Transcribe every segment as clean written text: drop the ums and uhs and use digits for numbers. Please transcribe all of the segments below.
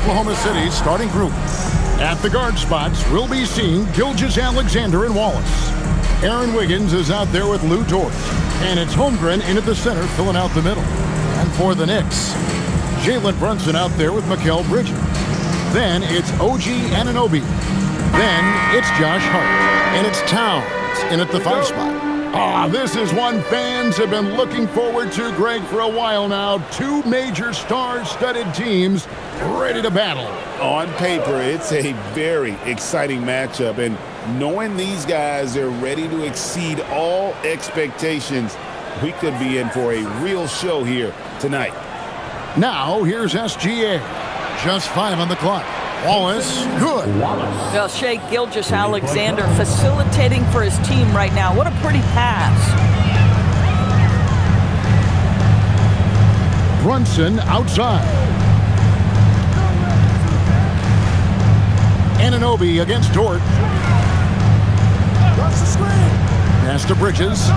Oklahoma City's starting group. At the guard spots, we'll be seeing Gilgeous-Alexander and Wallace. Aaron Wiggins is out there with Lou Dort. And it's Holmgren in at the center, filling out the middle. And for the Knicks, Jalen Brunson out there with Mikal Bridges. Then it's OG Anunoby. Then it's Josh Hart. And it's Towns in at the 5 spot. This is one fans have been looking forward to, Greg, for a while now. Two major star-studded teams ready to battle. On paper, it's a very exciting matchup. And knowing these guys are ready to exceed all expectations, we could be in for a real show here tonight. Now, here's SGA. Just 5 on the clock. Wallace, good. Well, Shai Gilgeous-Alexander facilitating for his team right now. What a pretty pass. Brunson outside. Anunoby against Dort. Pass to Bridges.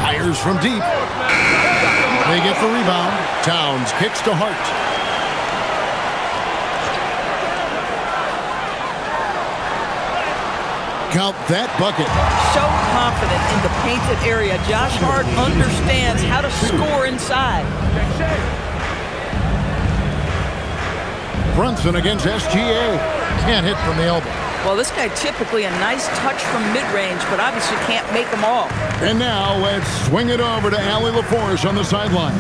Fires from deep. They get the rebound. Towns kicks to Hart. Count that bucket. So confident in the painted area. Josh Hart understands how to score inside. Brunson against SGA. Can't hit from the elbow. Well, this guy typically a nice touch from mid-range, but obviously can't make them all. And now let's swing it over to Allie LaForge on the sideline.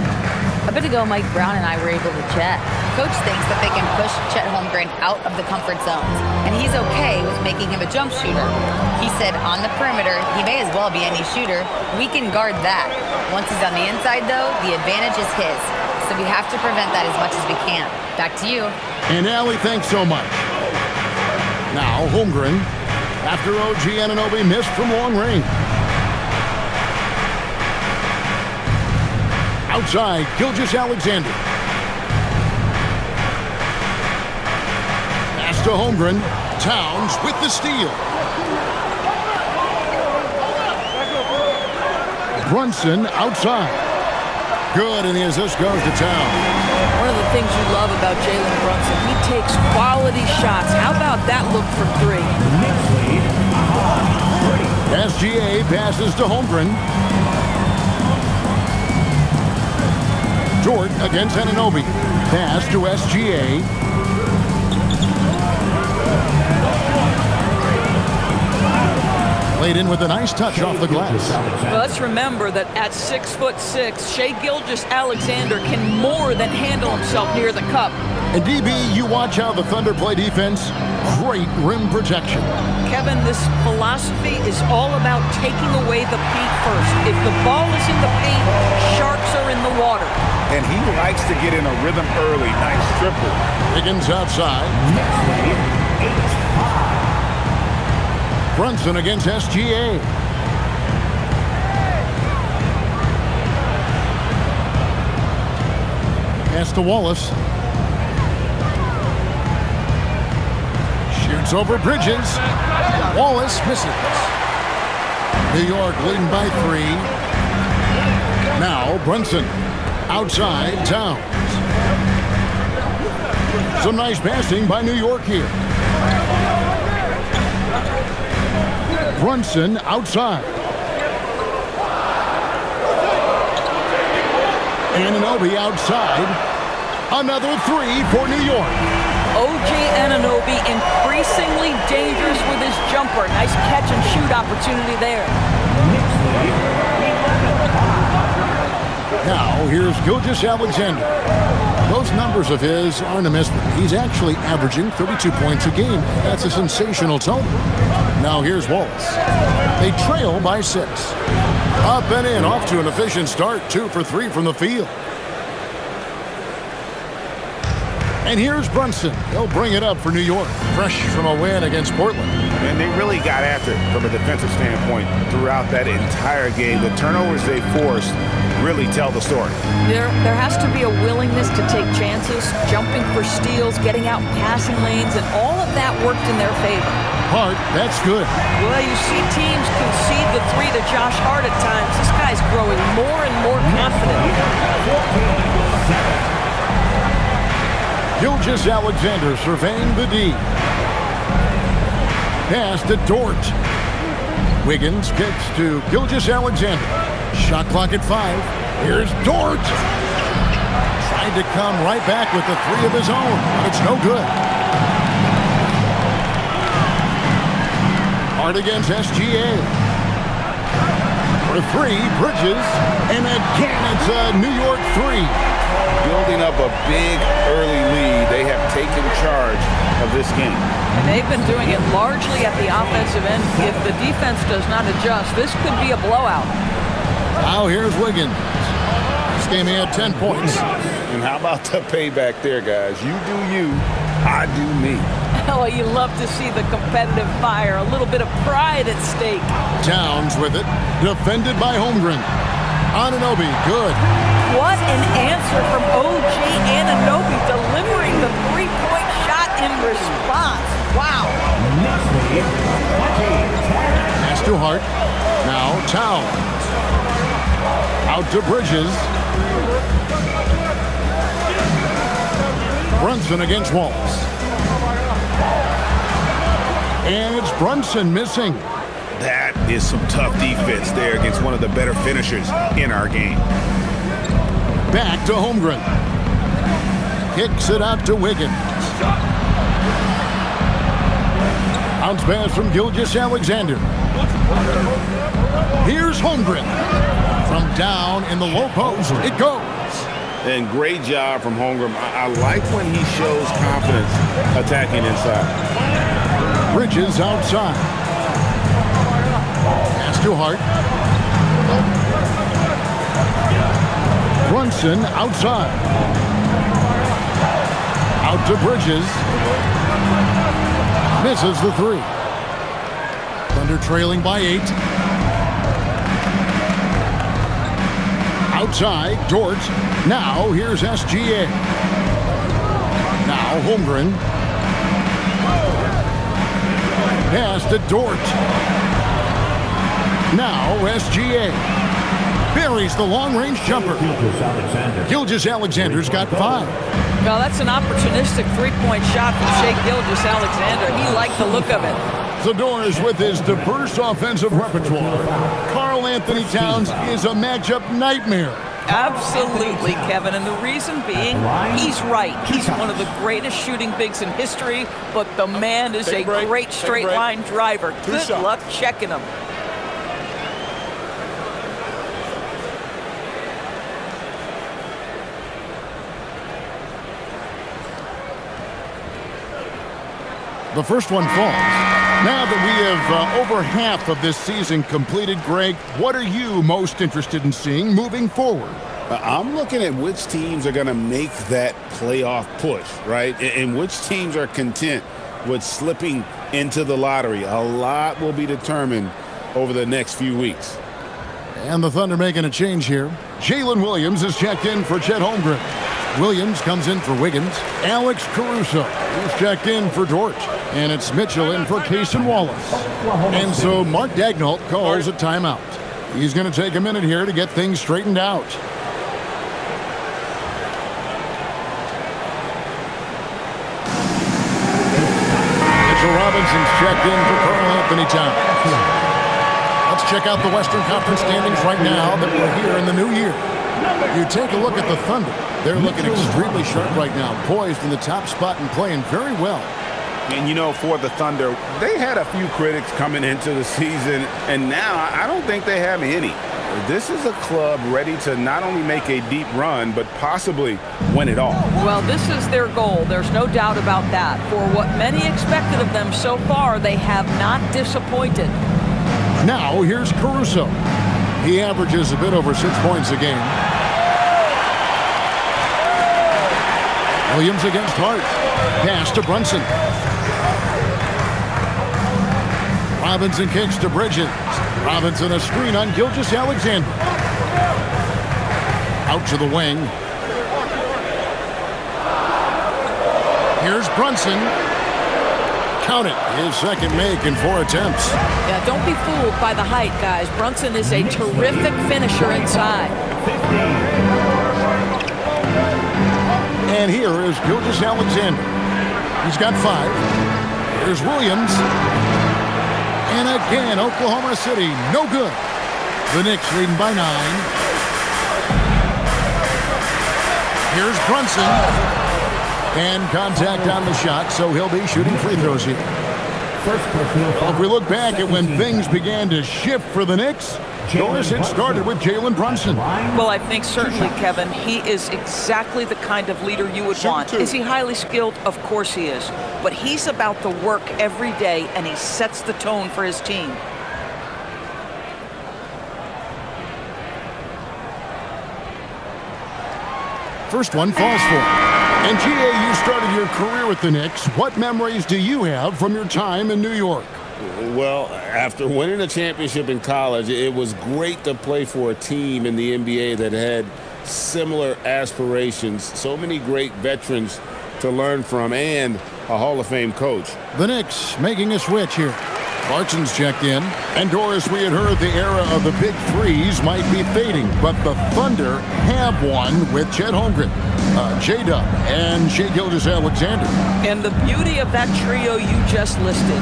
A bit ago, Mike Brown and I were able to chat. Coach thinks that they can push Chet Holmgren out of the comfort zones, and he's okay with making him a jump shooter. He said on the perimeter, he may as well be any shooter. We can guard that. Once he's on the inside, though, the advantage is his. So we have to prevent that as much as we can. Back to you. And Allie, thanks so much. Now, Holmgren, after OG Anunoby missed from long range. Outside, Gilgeous-Alexander. Pass to Holmgren. Towns with the steal. Brunson outside. Good, and the assist goes to Towns. One of the things you love about Jalen Brunson, he takes quality shots. How about that look from 3? SGA passes to Holmgren. Dort against Anunoby. Pass to SGA. Laid in with a nice touch off the glass. Well, let's remember that at 6'6", Shai Gilgeous-Alexander can more than handle himself near the cup. And DB, you watch how the Thunder play defense. Great rim protection. Kevin, this philosophy is all about taking away the paint first. If the ball is in the paint, sharks are in the water. And he likes to get in a rhythm early. Nice triple. Higgins outside. Brunson against SGA. Pass to Wallace. Shoots over Bridges. Wallace misses. New York leading by 3. Now Brunson. Outside, Towns. Some nice passing by New York here. Brunson outside. Anunoby outside. Another 3 for New York. OG Anunoby increasingly dangerous with his jumper. Nice catch and shoot opportunity there. Now, here's Gilgeous-Alexander. Those numbers of his aren't a mystery. He's actually averaging 32 points a game. That's a sensational total. Now, here's Wallace. They trail by 6. Up and in, off to an efficient start. 2 for 3 from the field. And here's Brunson. He'll bring it up for New York. Fresh from a win against Portland. And they really got after it from a defensive standpoint throughout that entire game. The turnovers they forced really tell the story. There has to be a willingness to take chances, jumping for steals, getting out in passing lanes, and all of that worked in their favor. Hart, that's good. Well, you see teams concede the 3 to Josh Hart at times. This guy's growing more and more confident. Gilgeous-Alexander surveying the D. Pass to Dort. Wiggins kicks to Gilgeous-Alexander. Shot clock at 5. Here's Dort. Tried to come right back with the 3 of his own. It's no good. Hard against SGA. For 3, Bridges. And again, it's a New York 3. Building up a big early lead. They have taken charge of this game. And they've been doing it largely at the offensive end. If the defense does not adjust, this could be a blowout. Now here's Wiggins. This game he had 10 points. And how about the payback there, guys? You do you, I do me. Oh, you love to see the competitive fire. A little bit of pride at stake. Towns with it. Defended by Holmgren. Anunoby, good. What an answer from OG Anunoby, delivering the three-point shot in response. Wow. Pass to Hart. Now Towns. Out to Bridges. Brunson against Wallace. And it's Brunson missing. That is some tough defense there against one of the better finishers in our game. Back to Holmgren. Kicks it out to Wiggins. Bounce pass from Gilgeous-Alexander. Here's Holmgren. From down in the low post, it goes. And great job from Holmgren. I like when he shows confidence attacking inside. Bridges outside. Pass to Hart. Brunson outside. Out to Bridges. Misses the 3. Thunder trailing by 8. Outside, Dort. Now here's SGA. Now Holmgren. Pass to Dort. Now SGA. Buries the long-range jumper. Gilgeous-Alexander's got 5. Well, that's an opportunistic three-point shot from Shai Gilgeous-Alexander. He liked the look of it. Zador's with his diverse offensive repertoire. Karl Anthony Towns is a matchup nightmare. Absolutely, Kevin. And the reason being, he's right. He's one of the greatest shooting bigs in history, but the man is a great straight-line driver. Good luck checking him. The first one falls. Now that we have over half of this season completed, Greg, what are you most interested in seeing moving forward? I'm looking at which teams are going to make that playoff push, right? And which teams are content with slipping into the lottery. A lot will be determined over the next few weeks. And the Thunder making a change here. Jalen Williams is checked in for Chet Holmgren. Williams comes in for Wiggins. Alex Caruso is checked in for Dort. And it's Mitchell in for Cason Wallace. And so Mark Daigneault calls a timeout. He's going to take a minute here to get things straightened out. Mitchell Robinson's checked in for Karl Anthony Towns. Let's check out the Western Conference standings right now that we're here in the new year. You take a look at the Thunder. They're looking extremely sharp right now, poised in the top spot and playing very well. And, you know, for the Thunder, they had a few critics coming into the season, and now I don't think they have any. This is a club ready to not only make a deep run, but possibly win it all. Well, this is their goal. There's no doubt about that. For what many expected of them so far, they have not disappointed. Now, here's Caruso. He averages a bit over 6 points a game. Williams against Hart. Pass to Brunson. Robinson kicks to Bridges. Robinson a screen on Gilgeous-Alexander. Out to the wing. Here's Brunson. Count it. His second make in 4 attempts. Yeah, don't be fooled by the height, guys. Brunson is a terrific finisher inside. And here is Gilgeous Alexander. He's got 5. Here's Williams. And again, Oklahoma City, no good. The Knicks leading by 9. Here's Brunson. And contact on the shot, so he'll be shooting free throws here. Well, if we look back at when things began to shift for the Knicks, notice it started with Jalen Brunson. Well, I think certainly, Kevin, he is exactly the kind of leader you would want. Is he highly skilled? Of course he is. But he's about the work every day, and he sets the tone for his team. First one falls for him. And G.A., you started your career with the Knicks. What memories do you have from your time in New York? Well, after winning a championship in college, it was great to play for a team in the NBA that had similar aspirations. So many great veterans to learn from and a Hall of Fame coach. The Knicks making a switch here. Clarkson's checked in. And Doris, we had heard the era of the big threes might be fading, but the Thunder have one with Chet Holmgren, J-Dub, and Shai Gilgeous-Alexander. And the beauty of that trio you just listed,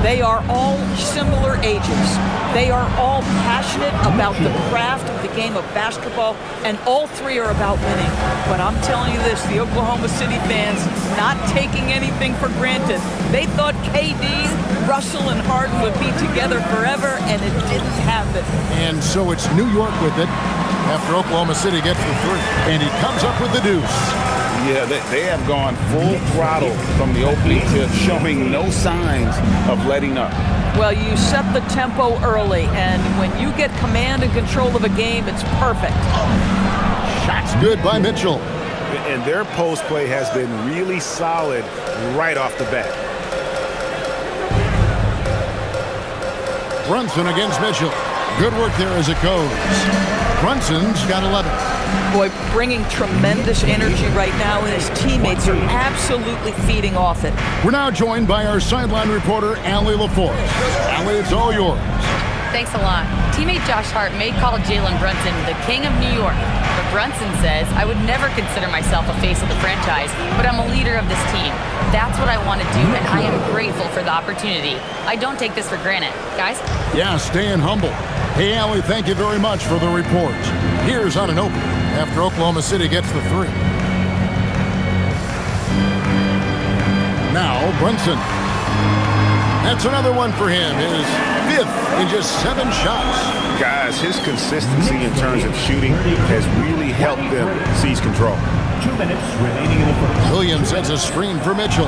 they are all similar ages. They are all passionate about the craft of the game of basketball, and all 3 are about winning. But I'm telling you this, the Oklahoma City fans not taking anything for granted. They thought KD, Russell, and Harden would be together forever, and it didn't happen. And so it's New York with it after Oklahoma City gets the 3. And he comes up with the deuce. Yeah, they have gone full throttle from the opening to showing no signs of letting up. Well, you set the tempo early, and when you get command and control of a game, it's perfect. Shots good by Mitchell. And their post play has been really solid right off the bat. Brunson against Mitchell. Good work there as it goes. Brunson's got 11. Boy, bringing tremendous energy right now, and his teammates are absolutely feeding off it. We're now joined by our sideline reporter, Allie LaForce. Allie, it's all yours. Thanks a lot. Teammate Josh Hart may call Jalen Brunson the king of New York, but Brunson says, I would never consider myself a face of the franchise, but I'm a leader of this team. That's what I want to do, and I am grateful for the opportunity. I don't take this for granted. Guys? Yeah, staying humble. Hey, Allie, thank you very much for the report. Here's on an open after Oklahoma City gets the 3. Now, Brunson. That's another one for him. His 5th in just 7 shots. Guys, his consistency in terms of shooting has really helped them seize control. 2 minutes remaining in the first. Williams sends a screen for Mitchell.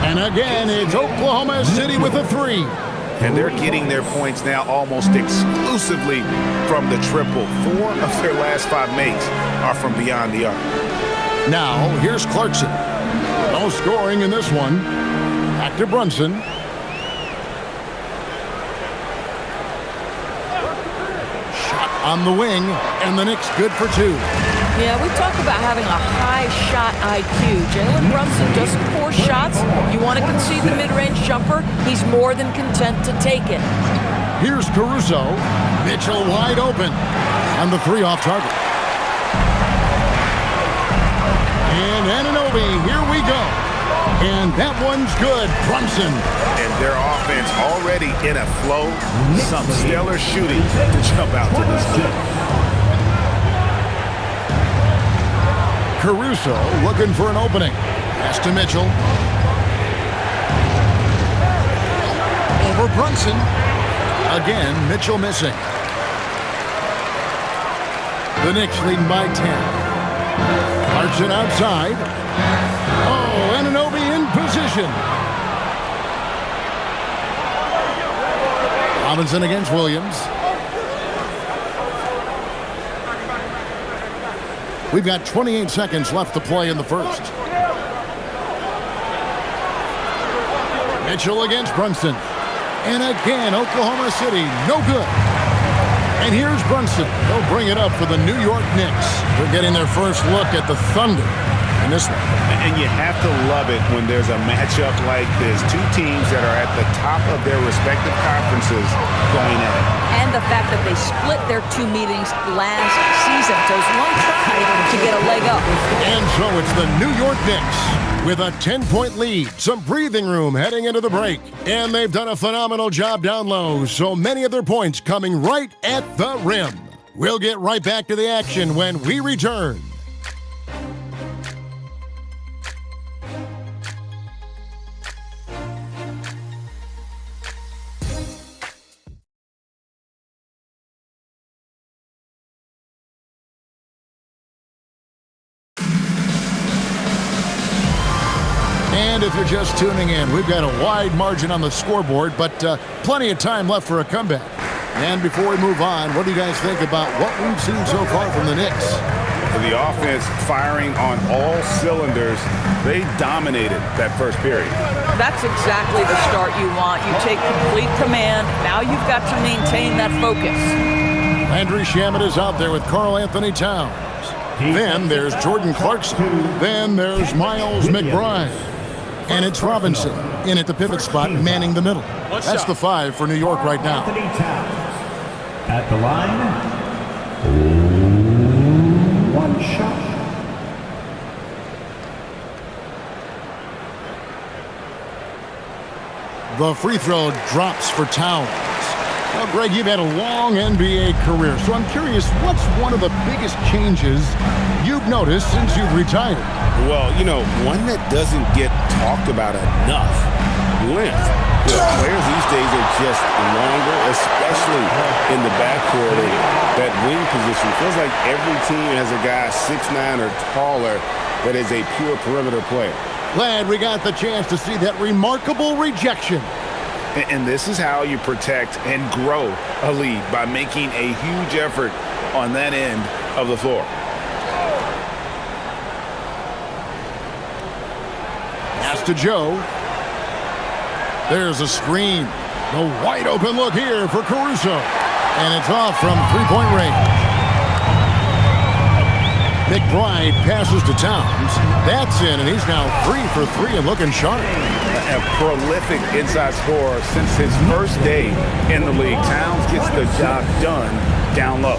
And again, it's Oklahoma City with a 3. And they're getting their points now almost exclusively from the triple. 4 of their last 5 makes are from beyond the arc. Now, here's Clarkson. No scoring in this one. Back to Brunson. Shot on the wing, and the Knicks good for 2. Yeah, we talk about having a high shot IQ. Jalen Brunson doesn't force shots. You want to concede the mid-range jumper, he's more than content to take it. Here's Caruso. Mitchell wide open. On the 3 off target. And Anunoby, here we go. And that one's good. Brunson. And their offense already in a flow. Some stellar shooting to jump out to this game. Caruso looking for an opening. Pass to Mitchell. Over Brunson. Again, Mitchell missing. The Knicks leading by 10. Clarkson outside. Oh, Anunoby in position. Robinson against Williams. We've got 28 seconds left to play in the first. Mitchell against Brunson. And again, Oklahoma City, no good. And here's Brunson. They'll bring it up for the New York Knicks. They're getting their first look at the Thunder in this one. And you have to love it when there's a matchup like this. 2 teams that are at the top of their respective conferences going at it. And the fact that they split their 2 meetings last season. So it's one try to get a leg up. And so it's the New York Knicks with a 10-point lead, some breathing room heading into the break. And they've done a phenomenal job down low, so many of their points coming right at the rim. We'll get right back to the action when we return. And if you're just tuning in, we've got a wide margin on the scoreboard, but plenty of time left for a comeback. And before we move on, what do you guys think about what we've seen so far from the Knicks? The offense firing on all cylinders. They dominated that first period. That's exactly the start you want. You take complete command. Now you've got to maintain that focus. Landry Shamet is out there with Karl Anthony Towns. Then there's Jordan Clarkson. Then there's Miles McBride. And it's Robinson in at the pivot spot, manning the middle. That's the 5 for New York right now. Anthony Towns at the line. 1 shot. The free throw drops for Towns. Well, Greg, you've had a long NBA career, so I'm curious, what's one of the biggest changes you've noticed since you've retired? Well, you know, one that doesn't get talked about enough, length. You know, players these days are just longer, especially in the backcourt. And that wing position feels like every team has a guy 6'9" or taller that is a pure perimeter player. Glad we got the chance to see that remarkable rejection. And this is how you protect and grow a lead, by making a huge effort on that end of the floor. Pass to Joe. There's a screen. The wide open look here for Caruso. And it's off from three-point range. McBride passes to Towns. That's in, and he's now 3 for 3 and looking sharp. A prolific inside scorer since his first day in the league. Towns gets the job done down low.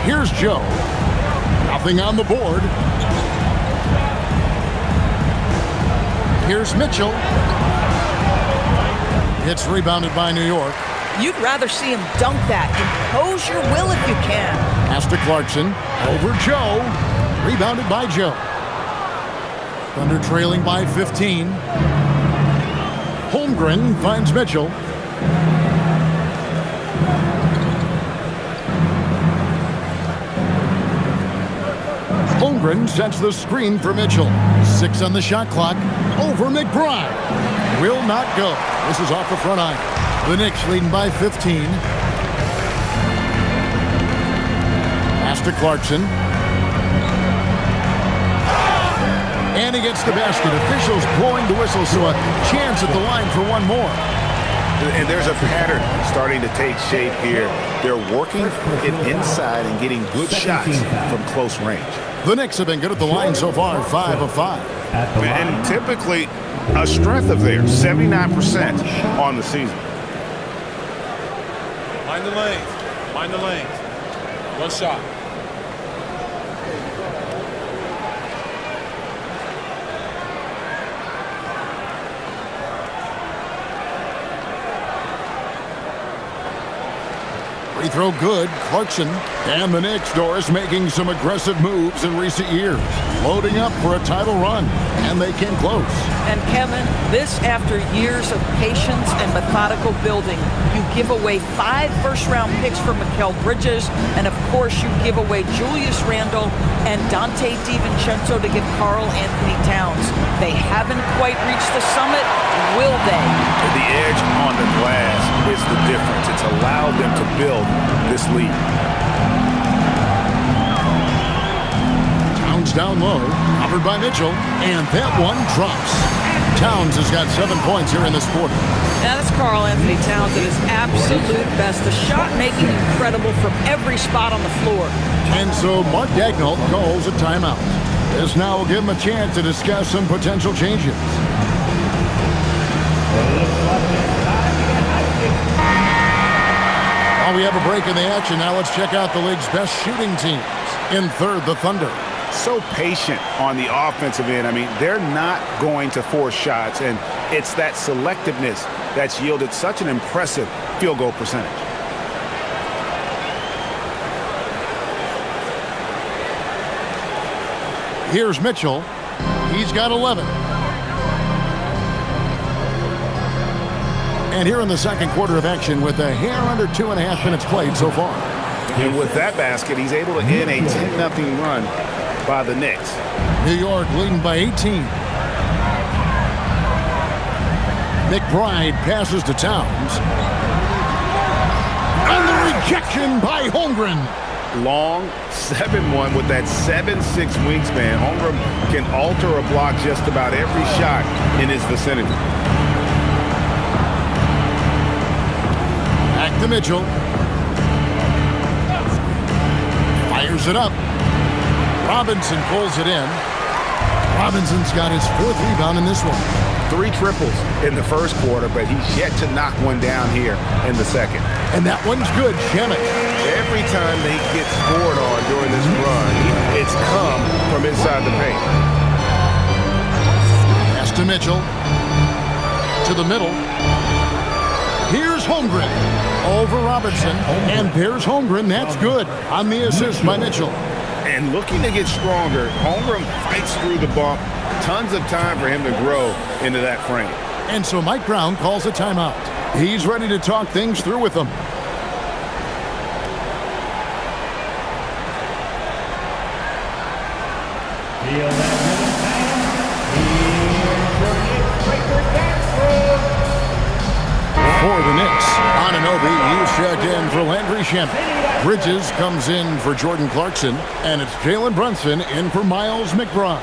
Here's Joe. Nothing on the board. Here's Mitchell. It's rebounded by New York. You'd rather see him dunk that. Impose your will if you can. Pass to Clarkson. Over Joe. Rebounded by Joe. Thunder trailing by 15. Holmgren finds Mitchell. Holmgren sets the screen for Mitchell. 6 on the shot clock. Over McBride. Will not go. This is off the front iron. The Knicks leading by 15. Pass to Clarkson. And he gets the basket. Officials blowing the whistle, so a chance at the line for one more. And there's a pattern starting to take shape here. They're working it inside and getting good shots from close range. The Knicks have been good at the line so far, 5 of 5. And typically a strength of theirs, 79% on the season. Mind the lanes. Mind the lanes. One shot. Free throw good. Clarkson. And the Knicks, Doris, making some aggressive moves in recent years. Loading up for a title run. And they came close. And Kevin, this after years of patience and methodical building. You give away 5 first-round picks for Mikal Bridges. And, of course, you give away Julius Randle and Dante DiVincenzo to get Karl Anthony Towns. They haven't quite reached the summit. Will they? The edge on the glass is the difference. It's allowed them to build this lead. Towns down low, covered by Mitchell, and that one drops. Towns has got 7 points here in this quarter. Now that's Karl Anthony Towns at his absolute best. The shot making incredible from every spot on the floor. And so Mark Daigneault calls a timeout. This now will give him a chance to discuss some potential changes. While we have a break in the action, now let's check out the league's best shooting teams. In third, the Thunder. So patient on the offensive end. I mean, they're not going to force shots, and it's that selectiveness that's yielded such an impressive field goal percentage. Here's Mitchell. He's got 11. And here in the second quarter of action with a hair under 2.5 minutes played so far. And with that basket, he's able to end a 10-0 run by the Knicks. New York leading by 18. McBride passes to Towns. And the rejection by Holmgren. Long 7-1 with that 7'6" wingspan. Holmgren can alter or block just about every shot in his vicinity. Back to Mitchell. Fires it up. Robinson pulls it in. Robinson's got his 4th rebound in this one. 3 triples in the first quarter, but he's yet to knock one down here in the second. And that one's good, Shemek. Every time they get scored on during this run, it's come from inside the paint. Pass to Mitchell. To the middle. Here's Holmgren. Over Robinson. And there's Holmgren. That's good on the assist by Mitchell. And looking to get stronger, Holmgren fights through the bump. Tons of time for him to grow into that frame. And so Mike Brown calls a timeout. He's ready to talk things through with them. For the Knicks, Anunoby, he's checked in for Landry Shamet. Bridges comes in for Jordan Clarkson, and it's Jalen Brunson in for Miles McBride.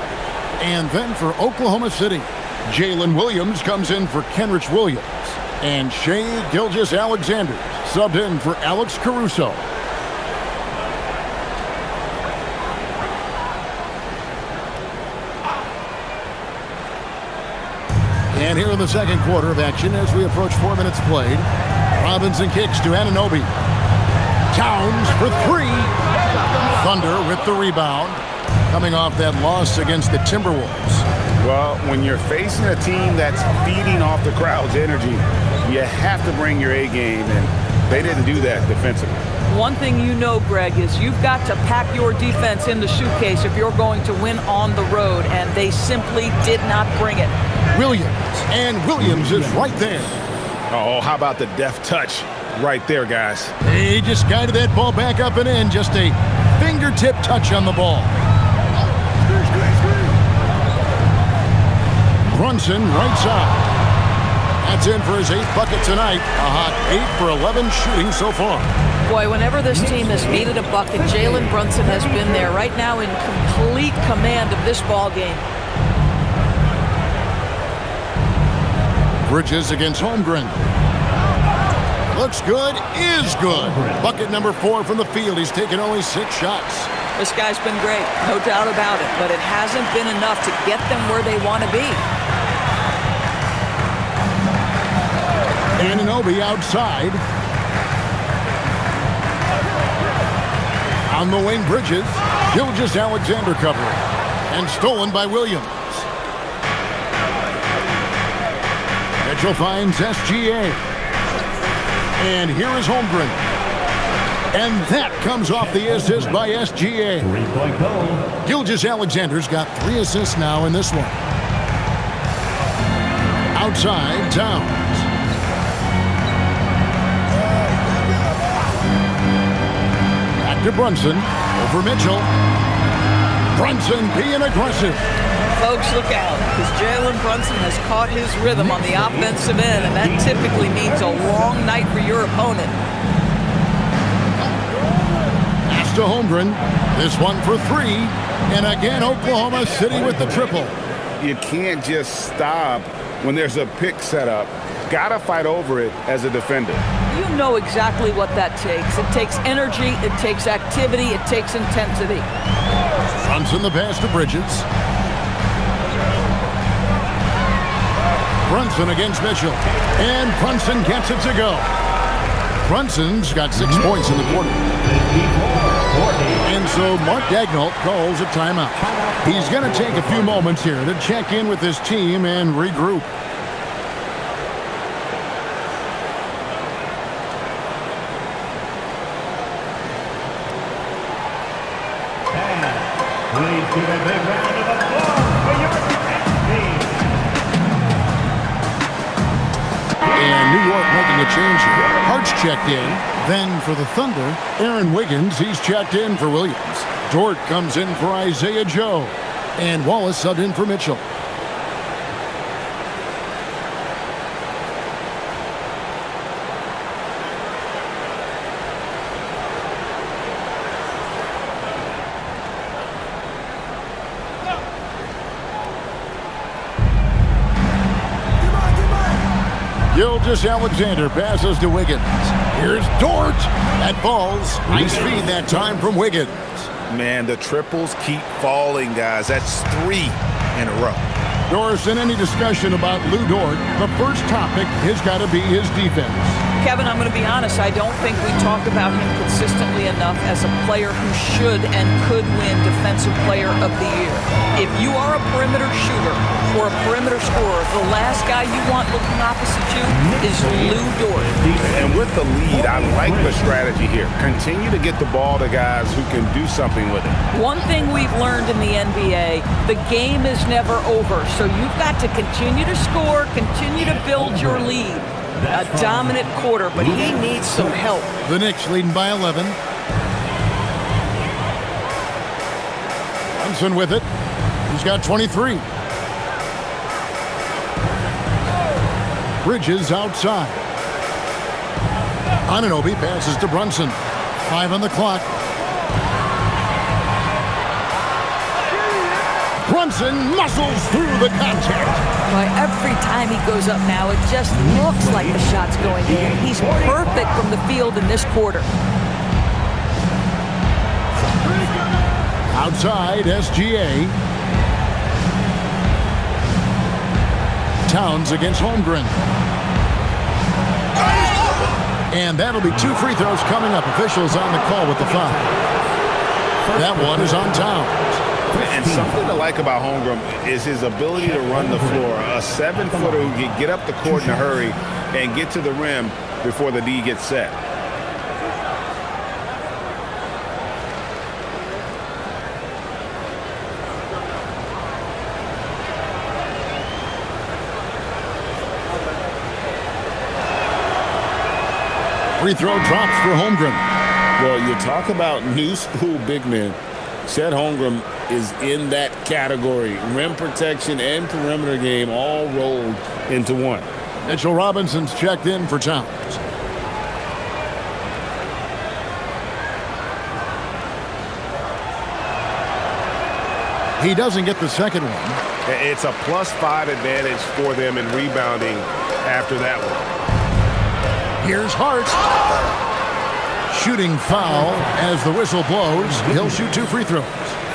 And then for Oklahoma City, Jalen Williams comes in for Kenrich Williams, and Shai Gilgeous-Alexander subbed in for Alex Caruso. And here in the second quarter of action as we approach 4 minutes played. Robinson kicks to Anunoby. Towns for 3. Thunder with the rebound. Coming off that loss against the Timberwolves. Well, when you're facing a team that's feeding off the crowd's energy, you have to bring your A game, and they didn't do that defensively. One thing you know, Greg, is you've got to pack your defense in the suitcase if you're going to win on the road, and they simply did not bring it. Williams, and Williams is right there. Oh, how about the deft touch right there, guys? He just guided that ball back up and in. Just a fingertip touch on the ball. Brunson, right side. That's in for his 8th bucket tonight. A hot 8 for 11 shooting so far. Boy, whenever this team has needed a bucket, Jalen Brunson has been there right now in complete command of this ball game. Bridges against Holmgren. Looks good, is good. Bucket number 4 from the field. He's taken only 6 shots. This guy's been great, no doubt about it, but it hasn't been enough to get them where they want to be. Anunoby outside. On the wing, Bridges. Gilgeous-Alexander covering. And stolen by Williams. Mitchell finds SGA. And here is Holmgren. And that comes off the assist by SGA. 3-point goal. Gilgeous-Alexander's got 3 assists now in this one. Outside, Towns. Back to Brunson. Over Mitchell. Brunson being aggressive. Folks, look out, because Jalen Brunson has caught his rhythm on the offensive end, and that typically means a long night for your opponent. Pass to Holmgren. This one for 3. And again, Oklahoma City with the triple. You can't just stop when there's a pick set up. Gotta fight over it as a defender. You know exactly what that takes. It takes energy, it takes activity, it takes intensity. Brunson the pass to Bridges. Brunson against Mitchell. And Brunson gets it to go. Brunson's got 6 points in the quarter. And so Mark Daigneault calls a timeout. He's going to take a few moments here to check in with his team and regroup. Please give a big round of applause for your team. And New York making a change here. Hart's checked in. Then for the Thunder, Aaron Wiggins, he's checked in for Williams. Dort comes in for Isaiah Joe. And Wallace subbed in for Mitchell. Gilgeous-Alexander passes to Wiggins. Here's Dort. That falls. Nice feed that time from Wiggins. Man, the triples keep falling, guys. That's 3 in a row. Doris, in any discussion about Lou Dort, the first topic has got to be his defense. Kevin, I'm going to be honest. I don't think we talk about him consistently enough as a player who should and could win Defensive Player of the Year. If you are a perimeter shooter or a perimeter scorer, the last guy you want looking opposite you is Lou Dort. And with the lead, I like the strategy here. Continue to get the ball to guys who can do something with it. One thing we've learned in the NBA, the game is never over. So you've got to continue to score, continue to build your lead. A dominant quarter, but he needs some help. The Knicks leading by 11. Brunson with it. He's got 23. Bridges outside. Anunoby passes to Brunson. 5 on the clock. Brunson muscles through the contact. Boy, every time he goes up now, it just looks like the shot's going in. He's perfect from the field in this quarter. Outside, SGA. Towns against Holmgren. And that'll be 2 free throws coming up. Officials on the call with the foul. That one is on Towns. And something to like about Holmgren is his ability to run the floor. A 7-footer who can get up the court in a hurry and get to the rim before the D gets set. Free throw drops for Holmgren. Well, you talk about new school big men. Chet Holmgren is in that category. Rim protection and perimeter game all rolled into one. Mitchell Robinson's checked in for Towns. He doesn't get the second one. It's a +5 advantage for them in rebounding after that one. Here's Hart. Shooting foul as the whistle blows. He'll shoot 2 free throws.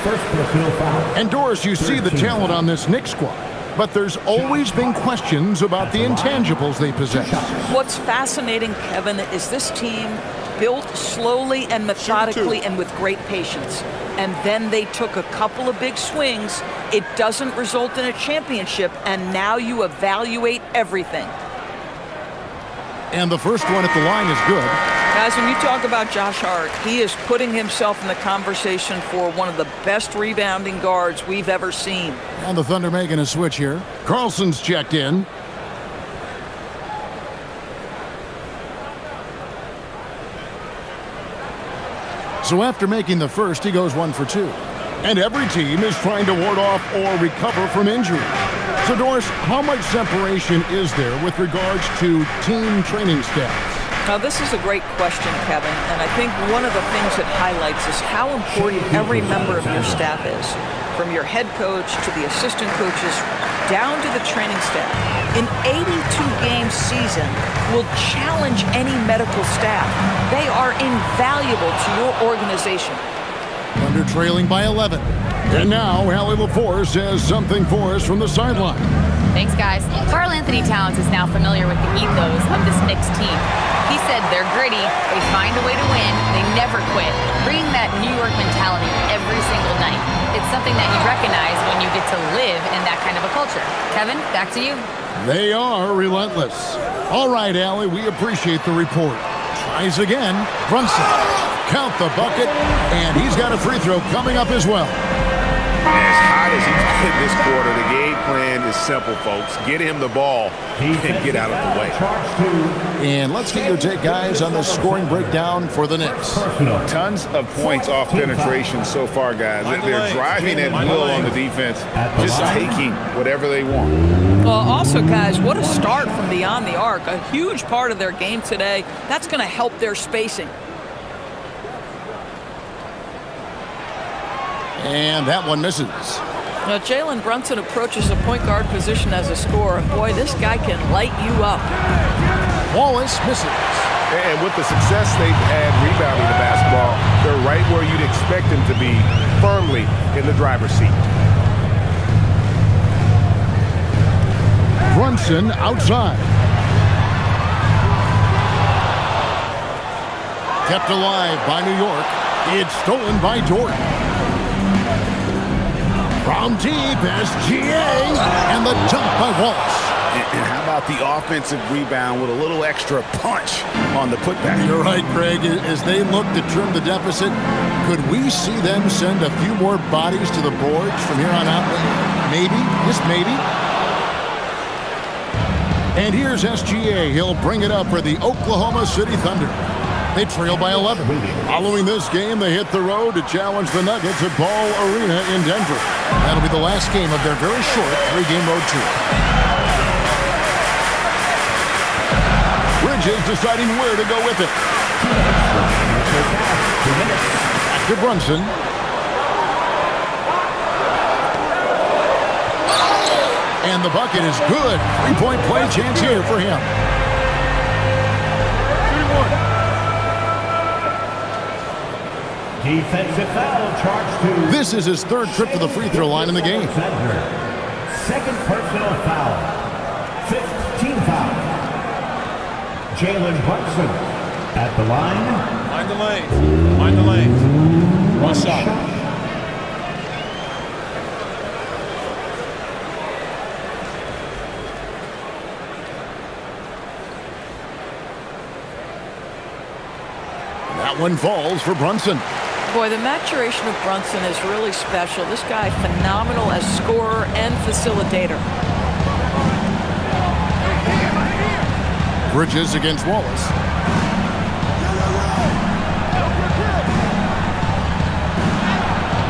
First personal foul. And Doris, you see the talent on this Knicks squad, but there's always been questions about the intangibles they possess. What's fascinating, Kevin, is this team built slowly and methodically and with great patience. And then they took a couple of big swings. It doesn't result in a championship, and now you evaluate everything. And the first one at the line is good. Guys, when you talk about Josh Hart, he is putting himself in the conversation for one of the best rebounding guards we've ever seen. And the Thunder making a switch here. Carlson's checked in. So after making the first, he goes 1 for 2. And every team is trying to ward off or recover from injury. So Doris, how much separation is there with regards to team training staff? Now, this is a great question, Kevin, and I think one of the things it highlights is how important every member of your staff is, from your head coach to the assistant coaches, down to the training staff. An 82-game season will challenge any medical staff. They are invaluable to your organization. Thunder trailing by 11. And now, Allie LaForce has something for us from the sideline. Thanks, guys. Karl Anthony Towns is now familiar with the ethos of this Knicks team. He said they're gritty, they find a way to win, they never quit, bringing that New York mentality every single night. It's something that you recognize when you get to live in that kind of a culture. Kevin, back to you. They are relentless. All right, Allie, we appreciate the report. Tries again. Brunson. Count the bucket, and he's got a free throw coming up as well. As hot as he's been this quarter, the game plan is simple, folks. Get him the ball and get out of the way. And let's get your take, guys, on the scoring breakdown for the Knicks. Tons of points off penetration so far, guys. They're driving at will on the defense, just taking whatever they want. Well, also, guys, what a start from beyond the arc. A huge part of their game today. That's going to help their spacing. And that one misses. Now, Jalen Brunson approaches the point guard position as a scorer. And boy, this guy can light you up. Wallace misses. And with the success they've had rebounding the basketball, they're right where you'd expect them to be, firmly in the driver's seat. Brunson outside. Kept alive by New York. It's stolen by Jordan. From deep, SGA, and the dunk by Wallace. And how about the offensive rebound with a little extra punch on the putback? You're right, Greg. As they look to trim the deficit, could we see them send a few more bodies to the boards from here on out? Maybe, just maybe. And here's SGA. He'll bring it up for the Oklahoma City Thunder. They trail by 11. Following this game, they hit the road to challenge the Nuggets at Ball Arena in Denver. That'll be the last game of their very short 3-game road trip. Bridges deciding where to go with it. Back to Brunson. And the bucket is good. 3-point play chance here for him. Defensive foul charged to... This is his third trip to the free throw line in the game. Second personal foul. Fifth team foul. Jalen Brunson at the line. Mind the lanes. Mind the lanes. One shot. That one falls for Brunson. Boy, the maturation of Brunson is really special. This guy, phenomenal as scorer and facilitator. Bridges against Wallace.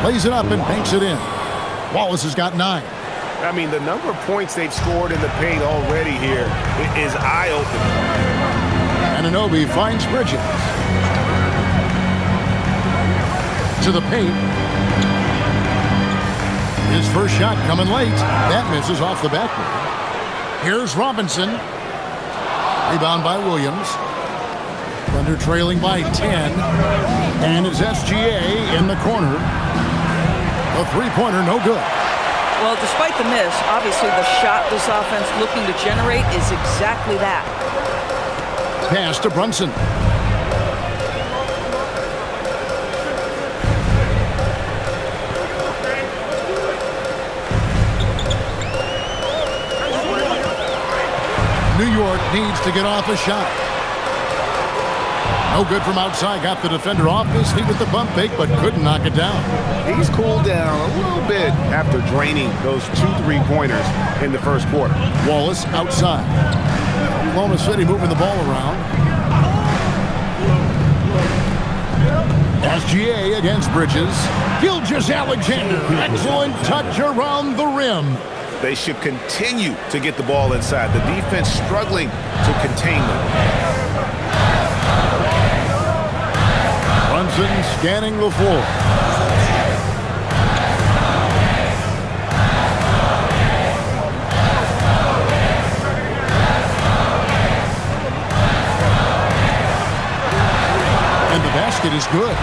Lays it up and banks it in. Wallace has got 9. I mean, the number of points they've scored in the paint already here is eye-opening. Anunoby finds Bridges. To the paint. His first shot coming late. That misses off the backboard. Here's Robinson. Rebound by Williams. Thunder trailing by 10. And it's SGA in the corner. A three-pointer, no good. Well, despite the miss, obviously the shot this offense looking to generate is exactly that. Pass to Brunson. New York needs to get off a shot. No good from outside. Got the defender off his feet with the pump fake, but couldn't knock it down. He's cooled down a little bit after draining those 2 3-pointers in the first quarter. Wallace outside. Oklahoma City moving the ball around. SGA against Bridges. Gilgeous-Alexander. Excellent touch around the rim. They should continue to get the ball inside. The defense struggling to contain them. Brunson scanning the floor. And the basket is good.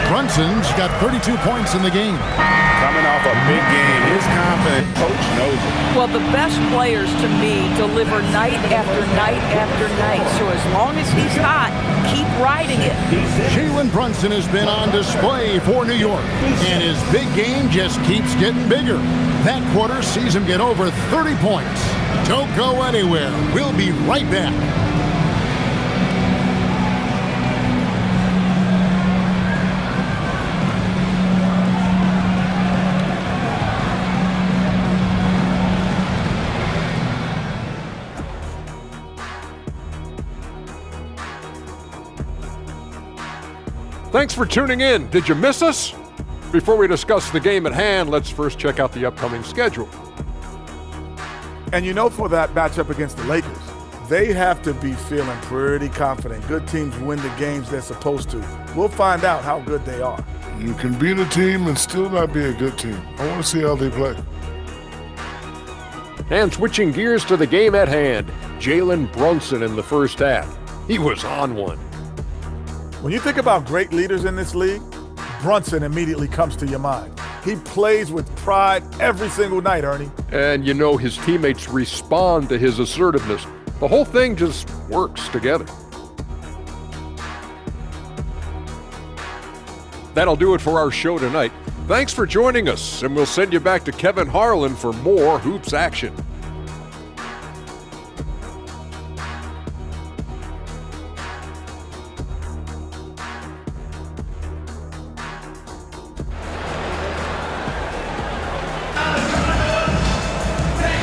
Brunson's got 32 points in the game. Coming off a big game, his confident coach knows it. Well, the best players to me deliver night after night after night. So as long as he's hot, keep riding it. Jalen Brunson has been on display for New York, and his big game just keeps getting bigger. That quarter sees him get over 30 points. Don't go anywhere. We'll be right back. Thanks for tuning in. Did you miss us? Before we discuss the game at hand, let's first check out the upcoming schedule. And you know, for that matchup against the Lakers, they have to be feeling pretty confident. Good teams win the games they're supposed to. We'll find out how good they are. You can beat a team and still not be a good team. I want to see how they play. And switching gears to the game at hand, Jalen Brunson in the first half. He was on one. When you think about great leaders in this league, Brunson immediately comes to your mind. He plays with pride every single night, Ernie. And you know his teammates respond to his assertiveness. The whole thing just works together. That'll do it for our show tonight. Thanks for joining us, and we'll send you back to Kevin Harlan for more hoops action.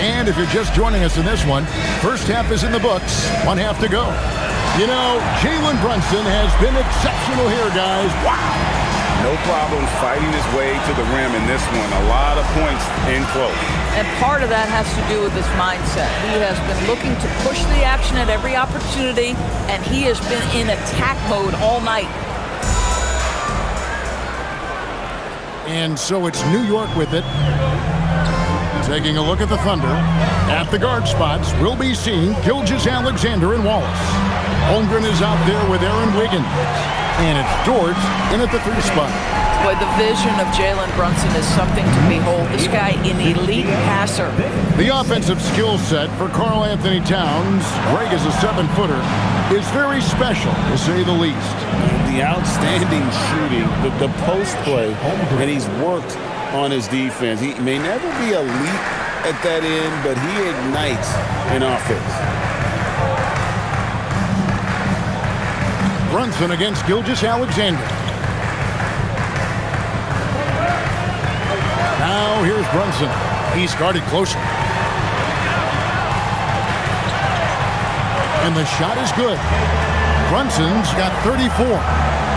And if you're just joining us in this one, first half is in the books, one half to go. You know, Jalen Brunson has been exceptional here, guys. Wow! No problems fighting his way to the rim in this one. A lot of points in close. And part of that has to do with his mindset. He has been looking to push the action at every opportunity, and he has been in attack mode all night. And so it's New York with it. Taking a look at the Thunder. At the guard spots, we'll be seeing Gilgeous-Alexander and Wallace. Holmgren is out there with Aaron Wiggins. And it's George in at the 3 spot. Boy, the vision of Jalen Brunson is something to behold. This guy, an elite passer. The offensive skill set for Karl Anthony Towns, Greg is a 7-footer, is very special, to say the least. The outstanding shooting, the post play, and he's worked on his defense. He may never be elite at that end, but he ignites an offense. Brunson against Gilgeous-Alexander. Now here's Brunson. He's guarded closer. And the shot is good. Brunson's got 34.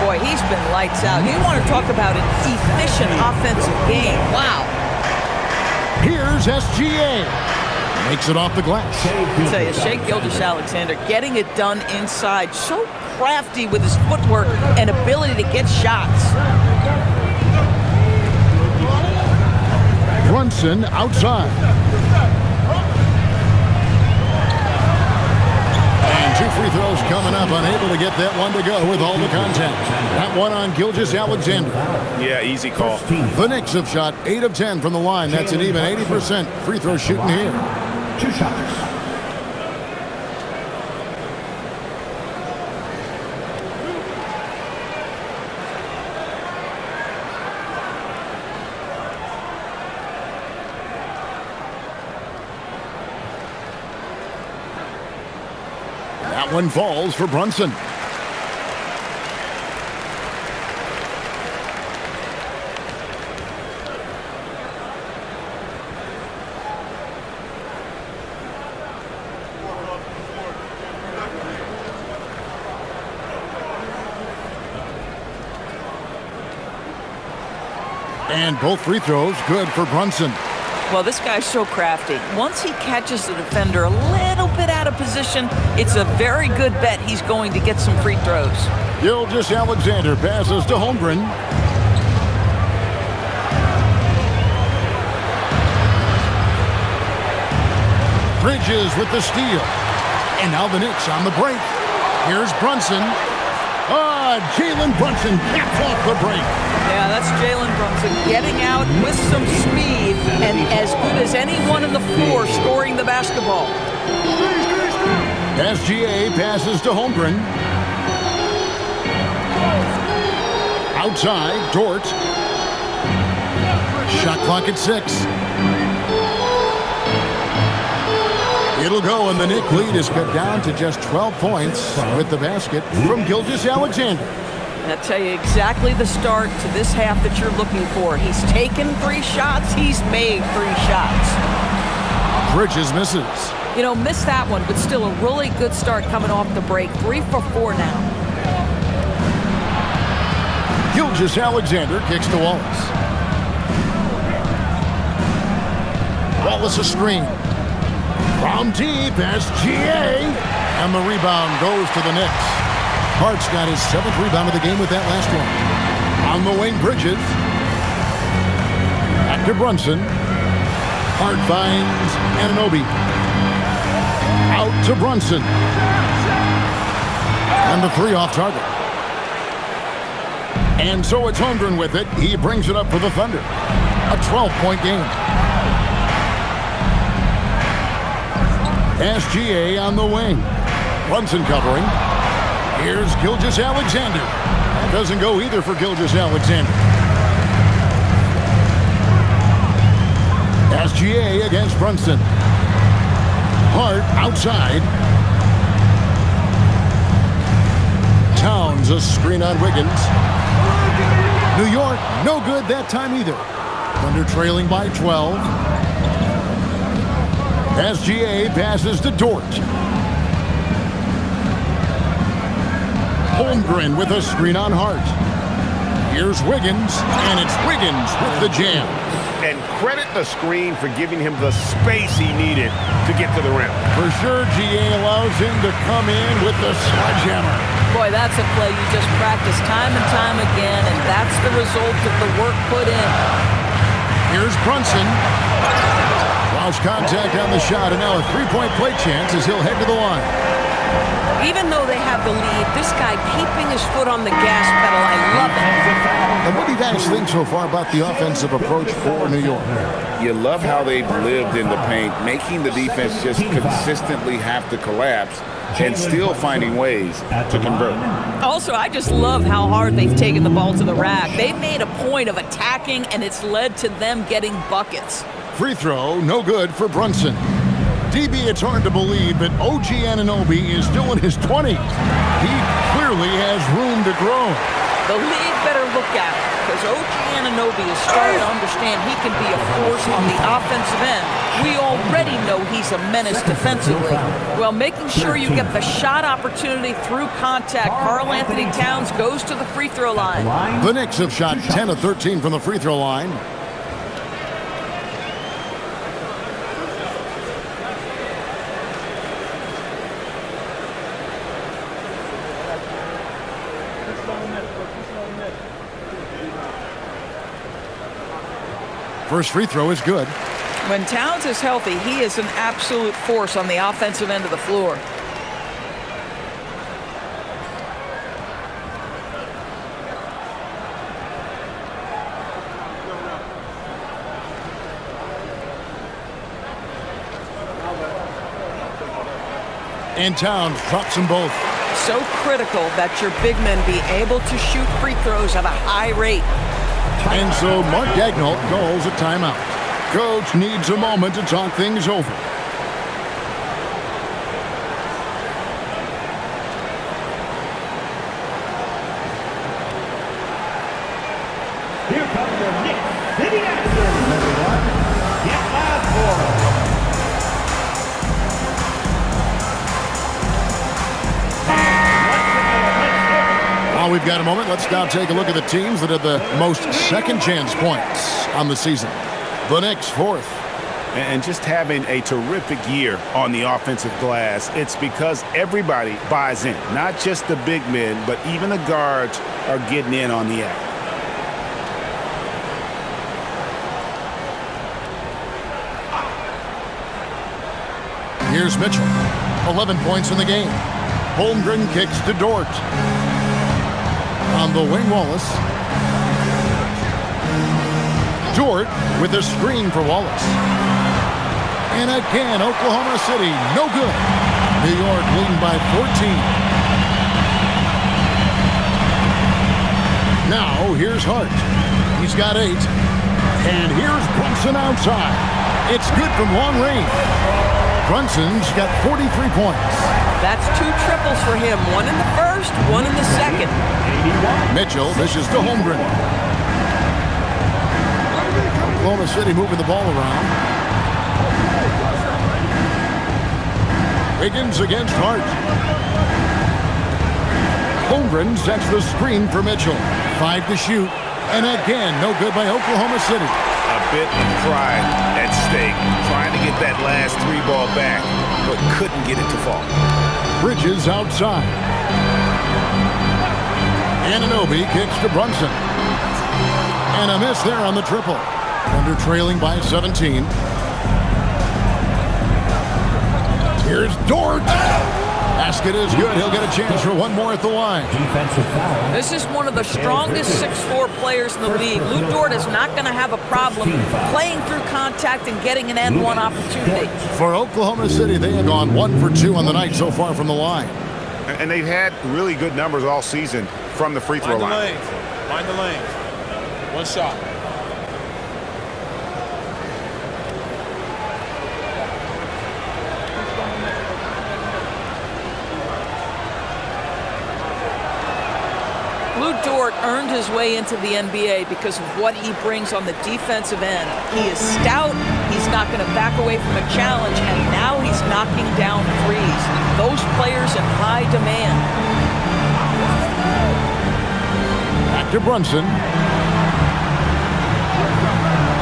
Boy, he's been lights out. You want to talk about an efficient offensive game. Wow. Here's SGA. Makes it off the glass. I tell you, Shai Gilgeous-Alexander getting it done inside. So crafty with his footwork and ability to get shots. Brunson outside. And 2 free throws coming up. Unable to get that one to go with all the contact. That one on Gilgeous-Alexander. Yeah, easy call. The Knicks have shot 8 of 10 from the line. That's an even 80% free throw shooting here. 2 shots. That one falls for Brunson. And both free throws good for Brunson. Well, this guy's so crafty. Once he catches the defender a little bit out of position, it's a very good bet he's going to get some free throws. Gilgeous-Alexander passes to Holmgren. Bridges with the steal. And now the Knicks on the break. Here's Brunson. Jalen Brunson caps off the break. Yeah, that's Jalen Brunson getting out with some speed and as good as anyone on the floor scoring the basketball. SGA passes to Holmgren. Outside, Dort. Shot clock at 6. It'll go, and the Knicks lead is cut down to just 12 points with the basket from Gilgeous-Alexander. I'll tell you exactly the start to this half that you're looking for. He's taken 3 shots. He's made 3 shots. Bridges misses. You know, missed that one, but still a really good start coming off the break. 3 for 4 now. Gilgeous-Alexander kicks to Wallace. Wallace a screen. From deep, SGA. And the rebound goes to the Knicks. Hart's got his 7th rebound of the game with that last one. On the wing, Bridges. Back to Brunson. Hart finds Anunoby. Out to Brunson. And the 3 off target. And so it's Holmgren with it. He brings it up for the Thunder. A 12-point game. SGA on the wing. Brunson covering. Here's Gilgeous-Alexander. That doesn't go either for Gilgeous-Alexander. SGA against Brunson. Hart outside. Towns a screen on Wiggins. New York, no good that time either. Thunder trailing by 12. SGA passes to Dort. Holmgren with a screen on Hart. Here's Wiggins, and it's Wiggins with the jam. And credit the screen for giving him the space he needed to get to the rim. For sure, GA allows him to come in with the sledgehammer. Boy, that's a play you just practice time and time again, and that's the result of the work put in. Here's Brunson. Lost contact on the shot, and now a 3-point play chance as he'll head to the line. Even though they have the lead, this guy keeping his foot on the gas pedal, I love it. And what do you guys think so far about the offensive approach for New York? You love how they've lived in the paint, making the defense just consistently have to collapse and still finding ways to convert. Also, I just love how hard they've taken the ball to the rack. They've made a point of attacking, and it's led to them getting buckets. Free throw, no good for Brunson. DB, it's hard to believe, but OG Anunoby is still in his 20s. He clearly has room to grow. The league better look at it, because OG Anunoby is starting to understand he can be a force on the offensive end. We already know he's a menace defensively. Well, making sure you get the shot opportunity through contact, Karl Anthony Towns goes to the free throw line. The Knicks have shot 10 of 13 from the free throw line. First free throw is good. When Towns is healthy, he is an absolute force on the offensive end of the floor. And Towns drops them both. So critical that your big men be able to shoot free throws at a high rate. And so Mark Daigneault calls a timeout. Coach needs a moment to talk things over. Here comes your Knicks City Action, everyone. Get loud for them. While we've got a moment, let's now take a look at the teams that have the most second chance points on the season. The Knicks, 4th. And just having a terrific year on the offensive glass, it's because everybody buys in. Not just the big men, but even the guards are getting in on the act. Here's Mitchell. 11 points in the game. Holmgren kicks to Dort. On the wing, Wallace. Dort with a screen for Wallace. And again, Oklahoma City, no good. New York leading by 14. Now, here's Hart. He's got 8. And here's Brunson outside. It's good from long range. Brunson's got 43 points. That's 2 triples for him. 1 in the first, 1 in the second. Mitchell dishes to Holmgren. Oklahoma City moving the ball around. Wiggins against Hart. Holmgren sets the screen for Mitchell. 5 to shoot. And again, no good by Oklahoma City. A bit of pride at stake, trying to get that last 3 ball back, but couldn't get it to fall. Bridges outside. Anunoby kicks to Brunson. And a miss there on the triple. Thunder trailing by 17. Here's Dort. Basket is good. He'll get a chance for one more at the line. Defensive foul. This is one of the strongest 6'4" players in the league. Lou Dort is not going to have a problem playing through contact and getting an N1 opportunity. For Oklahoma City, they have gone 1 for 2 on the night so far from the line. And they've had really good numbers all season from the free throw line. Mind the lanes. 1 shot. Lou Dort earned his way into the NBA because of what he brings on the defensive end. He is stout, he's not going to back away from a challenge, and now he's knocking down threes. Those players in high demand. Back to Brunson.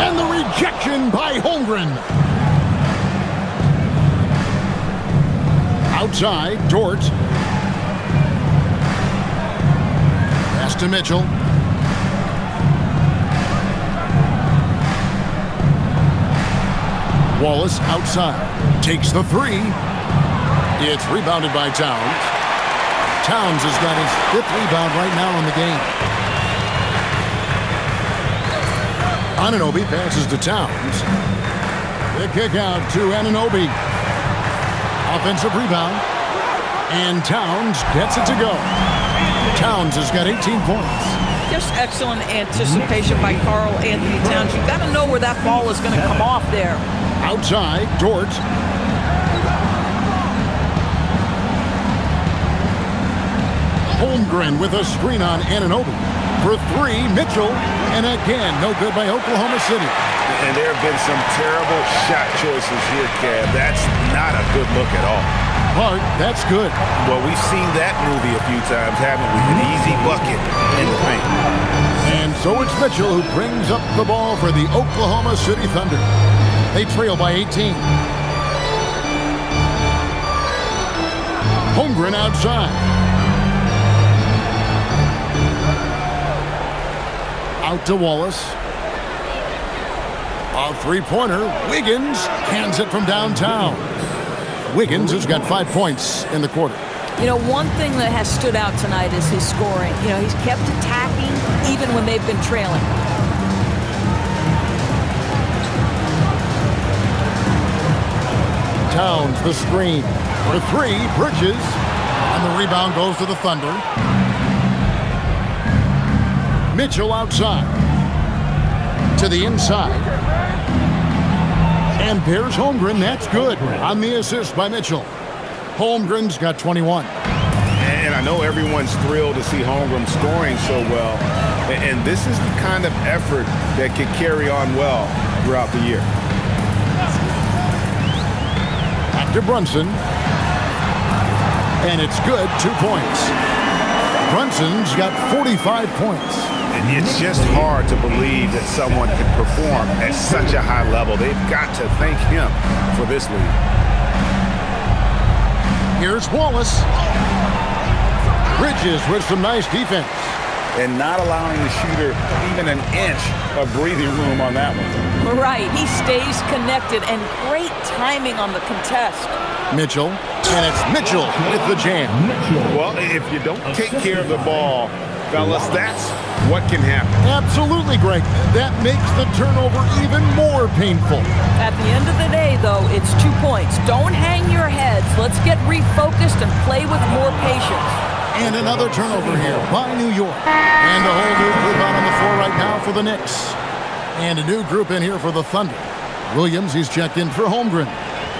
And the rejection by Holmgren. Outside, Dort. To Mitchell. Wallace outside. Takes the 3. It's rebounded by Towns. Towns has got his 5th rebound right now in the game. Anunoby passes to Towns. The kick out to Anunoby. Offensive rebound. And Towns gets it to go. Towns has got 18 points. Just excellent anticipation by Karl Anthony Towns. You've got to know where that ball is going to come off there. Outside, Dort. Holmgren with a screen on Anunoby. For 3, Mitchell. And again, no good by Oklahoma City. And there have been some terrible shot choices here, Cab. That's not a good look at all. Hart, that's good. Well, we've seen that movie a few times, haven't we? An easy bucket in the paint. And so it's Mitchell who brings up the ball for the Oklahoma City Thunder. They trail by 18. Holmgren outside. Out to Wallace. A 3-pointer. Wiggins cans it from downtown. Wiggins has got 5 points in the quarter. You know, one thing that has stood out tonight is his scoring. You know, he's kept attacking even when they've been trailing. Towns the screen. For 3, Bridges. And the rebound goes to the Thunder. Mitchell outside. To the inside. And there's Holmgren. That's good on the assist by Mitchell. Holmgren's got 21. And I know everyone's thrilled to see Holmgren scoring so well. And this is the kind of effort that can carry on well throughout the year. Back to Brunson. And it's good, 2 points. Brunson's got 45 points. It's just hard to believe that someone can perform at such a high level. They've got to thank him for this lead. Here's Wallace. Bridges with some nice defense. And not allowing the shooter even an inch of breathing room on that one. Right, he stays connected, and great timing on the contest. Mitchell, and it's Mitchell with the jam. Well, if you don't take care of the ball Fellas, that's what can happen. Absolutely, Greg. That makes the turnover even more painful. At the end of the day, though, it's 2 points. Don't hang your heads. Let's get refocused and play with more patience. And another turnover here by New York. And a whole new group out on the floor right now for the Knicks. And a new group in here for the Thunder. Williams, he's checked in for Holmgren.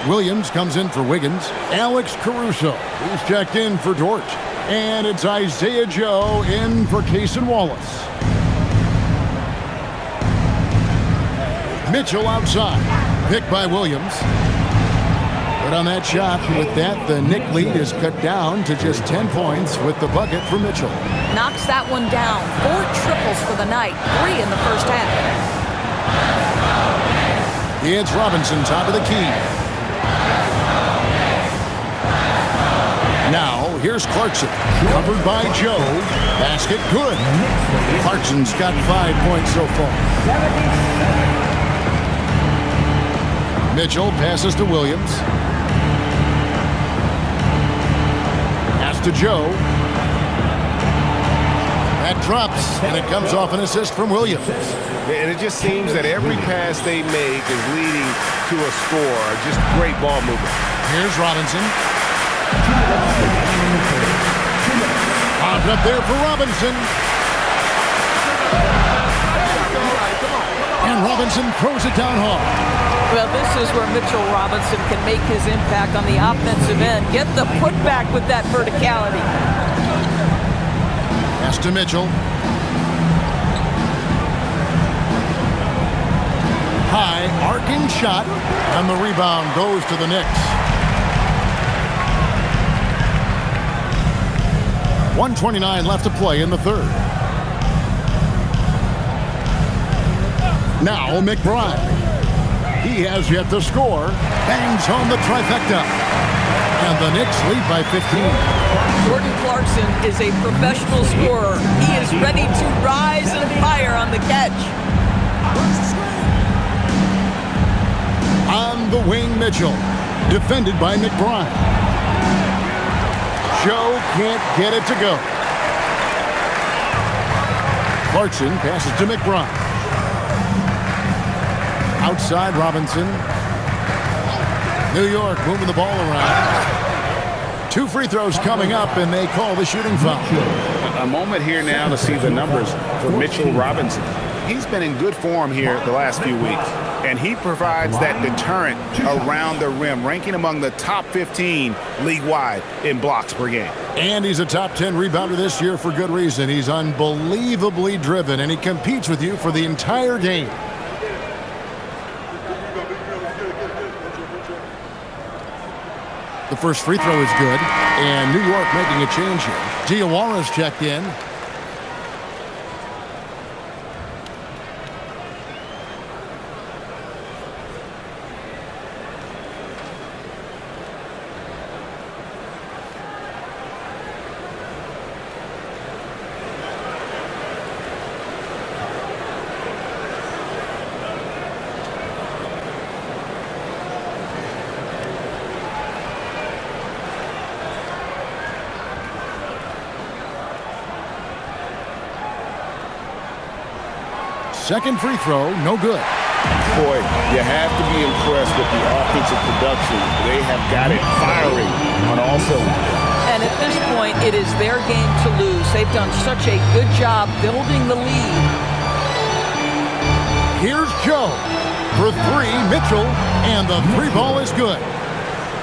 Williams comes in for Wiggins. Alex Caruso, he's checked in for Dort. And it's Isaiah Joe in for Case and Wallace. Mitchell outside. Picked by Williams. But on that shot, with that, the Knick lead is cut down to just 10 points with the bucket for Mitchell. Knocks that one down. 4 triples for the night. 3 in the first half. It's Robinson, top of the key. Now, here's Clarkson, covered by Joe. Basket good. Clarkson's got 5 points so far. Mitchell passes to Williams. Pass to Joe. That drops, and it comes off an assist from Williams. And it just seems that every pass they make is leading to a score. Just great ball movement. Here's Robinson. Popped up there for Robinson. And Robinson throws it down hard. Well, this is where Mitchell Robinson can make his impact on the offensive end. Get the putback with that verticality. Pass to Mitchell. High, arcing shot, and the rebound goes to the Knicks. 1:29 left to play in the third. Now McBride. He has yet to score. Bangs home the trifecta. And the Knicks lead by 15. Jordan Clarkson is a professional scorer. He is ready to rise and fire on the catch. On the wing, Mitchell. Defended by McBride. Joe can't get it to go. Clarkson passes to McBride. Outside Robinson. New York moving the ball around. 2 free throws coming up, and they call the shooting foul. A moment here now to see the numbers for Mitchell Robinson. He's been in good form here the last few weeks, and he provides that deterrent around the rim, ranking among the top 15 league-wide in blocks per game. And he's a top 10 rebounder this year for good reason. He's unbelievably driven, and he competes with you for the entire game. The first free throw is good, and New York making a change here. Diawara's checked in. Second free throw, no good. Boy, you have to be impressed with the offensive production. They have got it firing on all cylinders. And at this point, it is their game to lose. They've done such a good job building the lead. Here's Joe for 3, Mitchell, and the 3 ball is good.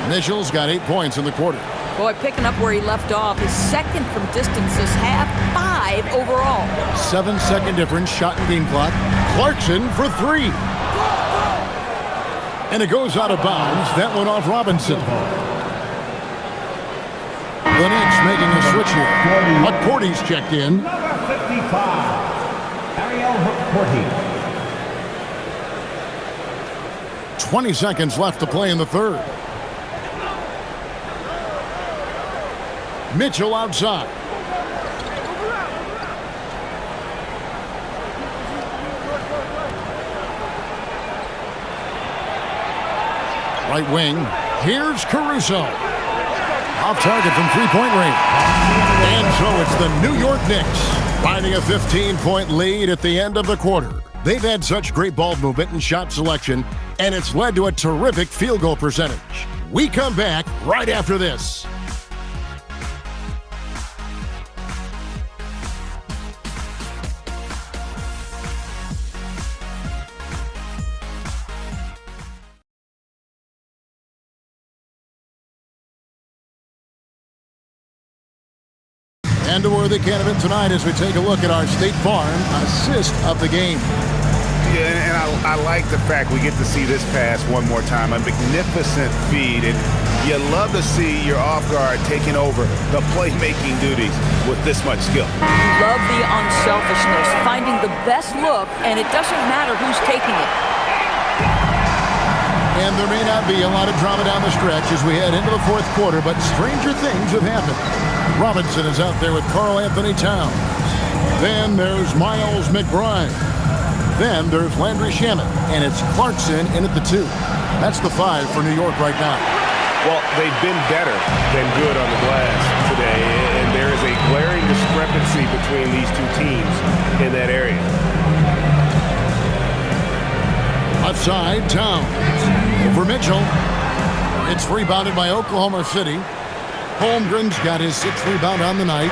Mitchell's got 8 points in the quarter. Boy, picking up where he left off. His second from distance this half, 5 overall. 7-second difference, shot and game clock. Clarkson for 3. And it goes out of bounds. That one off Robinson. The Knicks making a switch here. McCourty's checked in. Number 55, Ariel McCourty. 20 seconds left to play in the third. Mitchell outside. Right wing. Here's Caruso. Off target from 3-point range. And so it's the New York Knicks Finding a 15-point lead at the end of the quarter. They've had such great ball movement and shot selection, and it's led to a terrific field goal percentage. We come back right after this. And a worthy candidate tonight as we take a look at our State Farm assist of the game. Yeah, and I like the fact we get to see this pass one more time. A magnificent feed, and you love to see your off guard taking over the playmaking duties with this much skill. Love the unselfishness, finding the best look, and it doesn't matter who's taking it. And there may not be a lot of drama down the stretch as we head into the fourth quarter, but stranger things have happened. Robinson is out there with Karl Anthony Towns. Then there's Miles McBride. Then there's Landry Shamet, and it's Clarkson in at the 2. That's the 5 for New York right now. Well, they've been better than good on the glass today, and there is a glaring discrepancy between these two teams in that area. Left side, Towns. Over Mitchell. It's rebounded by Oklahoma City. Holmgren's got his 6th rebound on the night.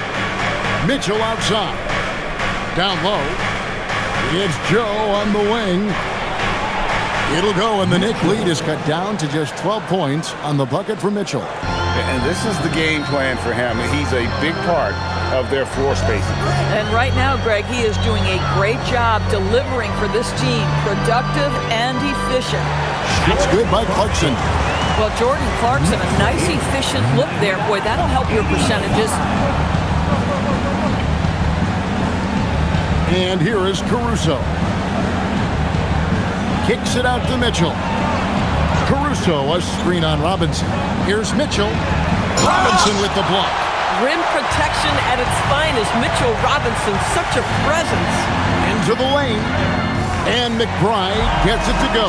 Mitchell outside. Down low. It's Joe on the wing. It'll go, and the Knicks lead is cut down to just 12 points on the bucket for Mitchell. And this is the game plan for him. He's a big part of their floor spacing. And right now, Greg, he is doing a great job delivering for this team. Productive and efficient. It's good by Clarkson. Well, Jordan Clarkson, a nice, efficient look there. Boy, that'll help your percentages. And here is Caruso. Kicks it out to Mitchell. Caruso, a screen on Robinson. Here's Mitchell. Robinson with the block. Rim protection at its finest. Mitchell Robinson, such a presence. Into the lane. And McBride gets it to go.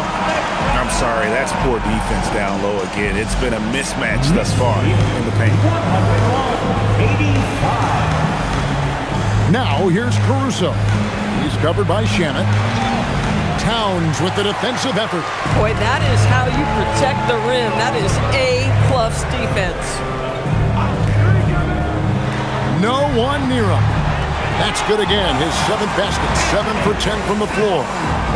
I'm sorry, that's poor defense down low again. It's been a mismatch thus far in the paint. Now here's Caruso. He's covered by Shamet. Towns with the defensive effort. Boy, that is how you protect the rim. That is A-plus defense. No one near him. That's good again. His 7th basket, 7 for 10 from the floor.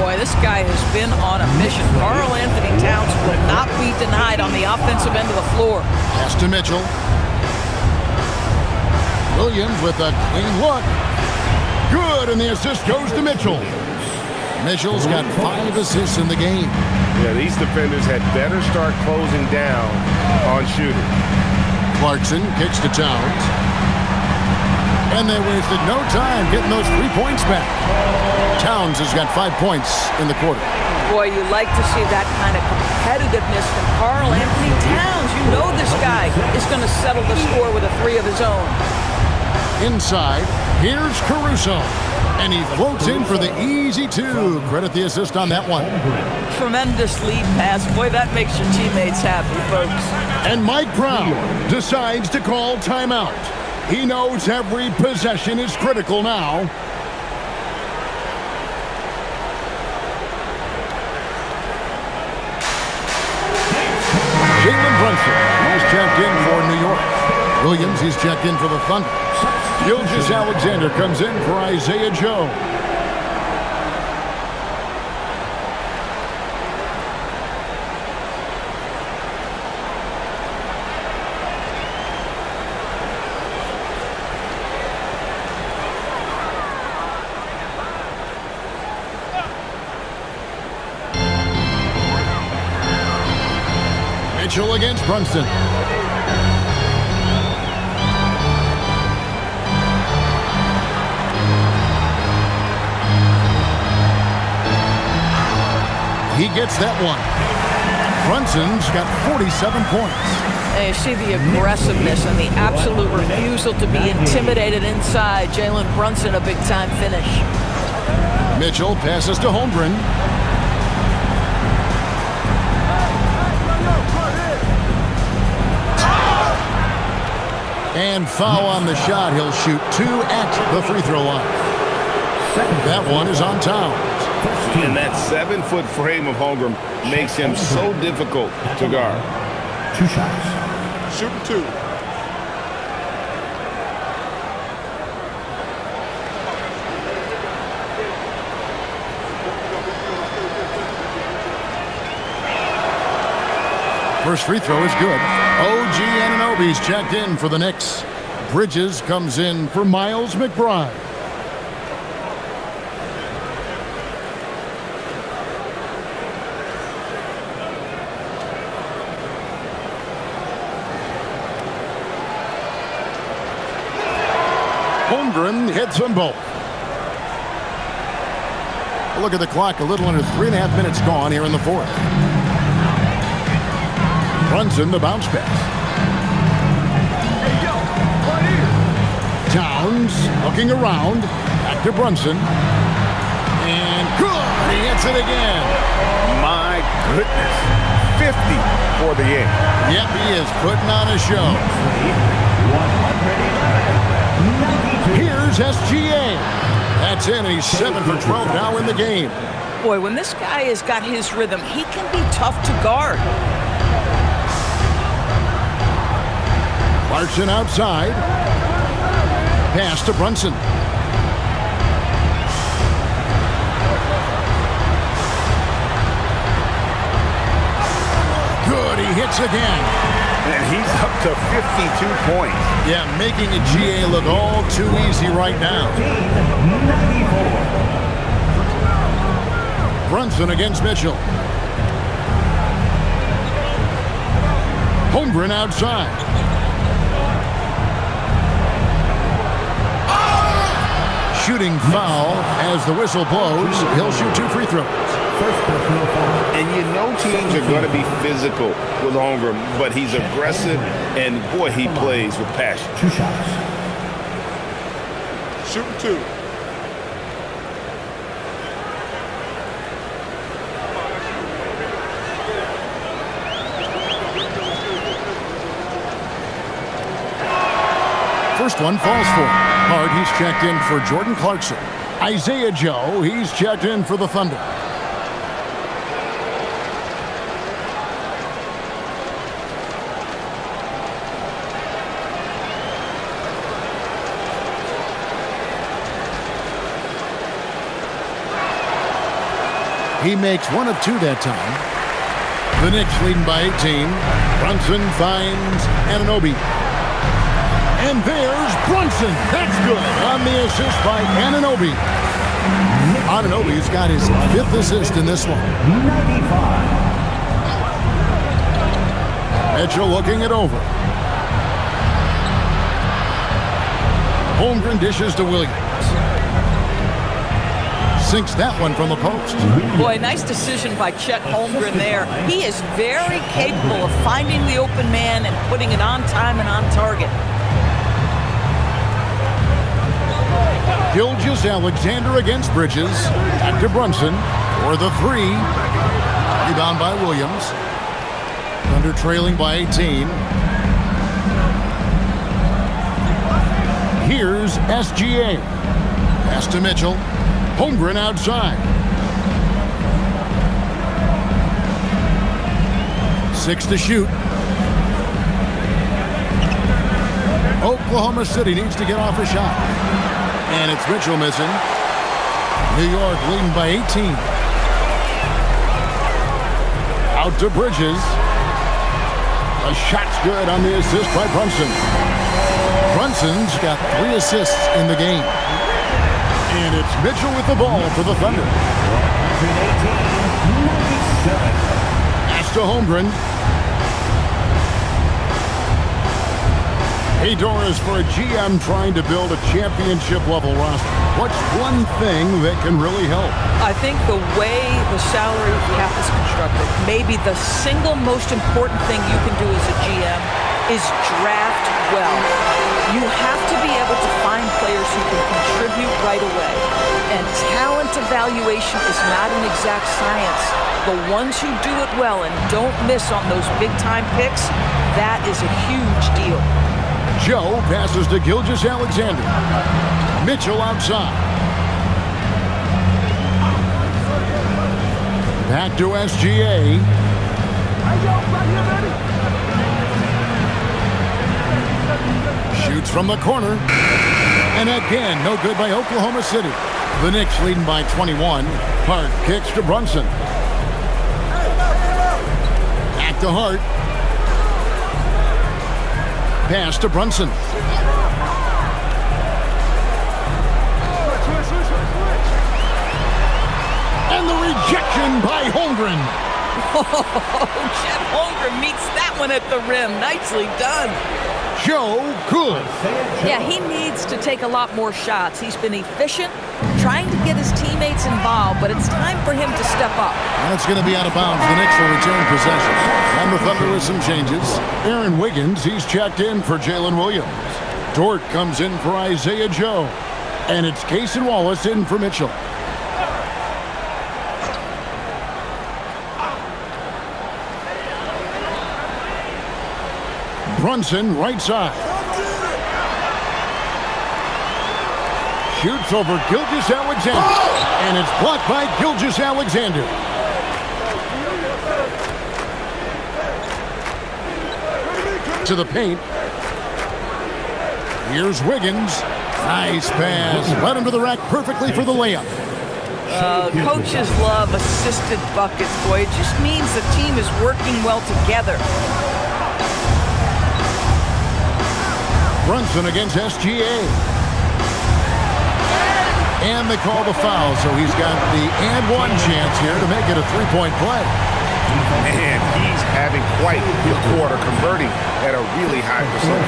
Boy, this guy has been on a mission. Karl Anthony Towns will not be denied on the offensive end of the floor. Pass to Mitchell. Williams with a clean look. Good, and the assist goes to Mitchell. Mitchell's got 5 assists in the game. Yeah, these defenders had better start closing down on shooting. Clarkson kicks to Towns. And they wasted no time getting those 3 points back. Towns has got 5 points in the quarter. Boy, you like to see that kind of competitiveness from Karl Anthony Towns. You know this guy is going to settle the score with a 3 of his own. Inside, here's Caruso. And he floats in for the easy 2. Credit the assist on that one. Tremendous lead pass. Boy, that makes your teammates happy, folks. And Mike Brown decides to call timeout. He knows every possession is critical now. Jalen Brunson, he's checked in for New York. Williams, he's checked in for the Thunder. Gilgeous Alexander comes in for Isaiah Joe. Mitchell against Brunson. He gets that one. Brunson's got 47 points. And you see the aggressiveness and the absolute refusal to be intimidated inside. Jalen Brunson, a big-time finish. Mitchell passes to Holmgren. And foul on the shot. He'll shoot 2 at the free throw line. That one is on Towns. And that 7-foot frame of Holmgren makes him so difficult to guard. 2 shots. Shooting 2. First free throw is good. OG Anunoby's checked in for the Knicks. Bridges comes in for Miles McBride. Holmgren hits them both. Look at the clock. A little under 3.5 minutes gone here in the fourth. Brunson, the bounce pass. Towns looking around. Back to Brunson. And good. He hits it again. My goodness. 50 for the game. Yep, he is putting on a show. 189. Here's SGA. That's in, and he's 7 for 12 now in the game. Boy, when this guy has got his rhythm, he can be tough to guard. Larson outside. Pass to Brunson. Good, he hits again. And he's up to 52 points. Yeah, making a GA look all too easy right now. 94. Brunson against Mitchell. Holmgren outside. Shooting foul as the whistle blows. He'll shoot 2 free throws. First personal foul. And you know teams are going to be physical with Holmgren, but he's aggressive, and boy, he plays with passion. 2 shots. Shooting 2. First one falls for him. Hard, he's checked in for Jordan Clarkson. Isaiah Joe, he's checked in for the Thunder. He makes 1 of 2 that time. The Knicks leading by 18. Brunson finds Anunoby. And there's Brunson. That's good on the assist by Anunoby. Anunoby's got his 5th assist in this one. 95. Mitchell looking it over. Holmgren dishes to Williams. Sinks that one from the post. Boy, nice decision by Chet Holmgren there. He is very capable of finding the open man and putting it on time and on target. Gilgeous-Alexander against Bridges. Back to Brunson for the 3. Rebound by Williams. Thunder trailing by 18. Here's SGA. Pass to Mitchell. Holmgren outside. 6 to shoot. Oklahoma City needs to get off a shot. And it's Mitchell missing. New York leading by 18. Out to Bridges. A shot's good on the assist by Brunson. Brunson's got 3 assists in the game. And it's Mitchell with the ball for the Thunder. 118-97. Pass to Holmgren. Hey, Doris, for a GM trying to build a championship-level roster, what's one thing that can really help? I think the way the salary cap is constructed, maybe the single most important thing you can do as a GM is draft well. You have to be able to find players who can contribute right away. And talent evaluation is not an exact science. The ones who do it well and don't miss on those big-time picks, that is a huge deal. Joe passes to Gilgeous-Alexander. Mitchell outside. Back to SGA. Shoots from the corner. And again, no good by Oklahoma City. The Knicks leading by 21. Hart kicks to Brunson. Back to Hart. Pass to Brunson. And the rejection by Holmgren. Oh, Chet Holmgren meets that one at the rim. Nicely done. Joe good. Yeah, he needs to take a lot more shots. He's been efficient, trying to get his teammates involved, but it's time for him to step up. And it's going to be out of bounds. The Knicks will retain possession. And the Thunder with some changes. Aaron Wiggins, he's checked in for Jalen Williams. Dort comes in for Isaiah Joe. And it's Cason Wallace in for Mitchell. Brunson, right side. Shoots over Gilgeous-Alexander. And it's blocked by Gilgeous-Alexander. To the paint. Here's Wiggins. Nice pass. Led him to the rack perfectly for the layup. Coaches love assisted buckets, boy. It just means the team is working well together. Brunson against SGA. And they call the foul, so he's got the and one chance here to make it a three-point play. Man, he's having quite the quarter, converting at a really high percentage.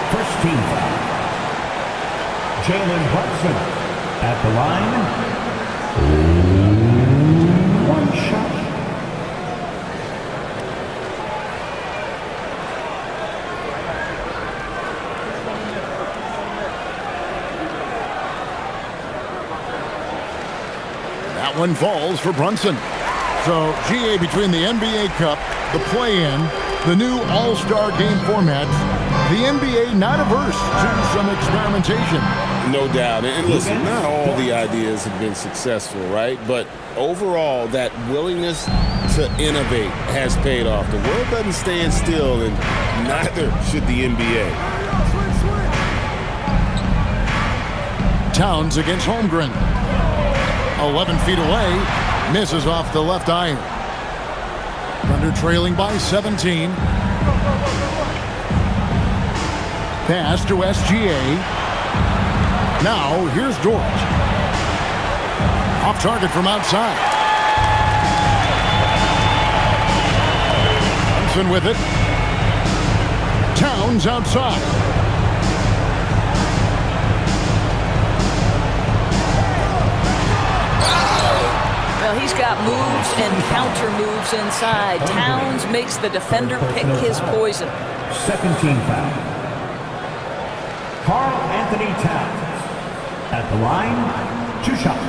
First team foul. Jalen Brunson at the line. One shot. That one falls for Brunson. So, GA, between the NBA Cup, the play-in, the new All-Star game formats, the NBA not averse to some experimentation. No doubt. And listen, not all the ideas have been successful, right? But overall, that willingness to innovate has paid off. The world doesn't stand still, and neither should the NBA. Towns against Holmgren. 11 feet away, misses off the left iron. Thunder trailing by 17. Pass to SGA. Now, here's Dort. Off target from outside. Brunson with it. Towns outside. Well, he's got moves and counter moves inside. Towns makes the defender pick his poison. Second team foul. Karl Anthony Towns at the line, 2 shots.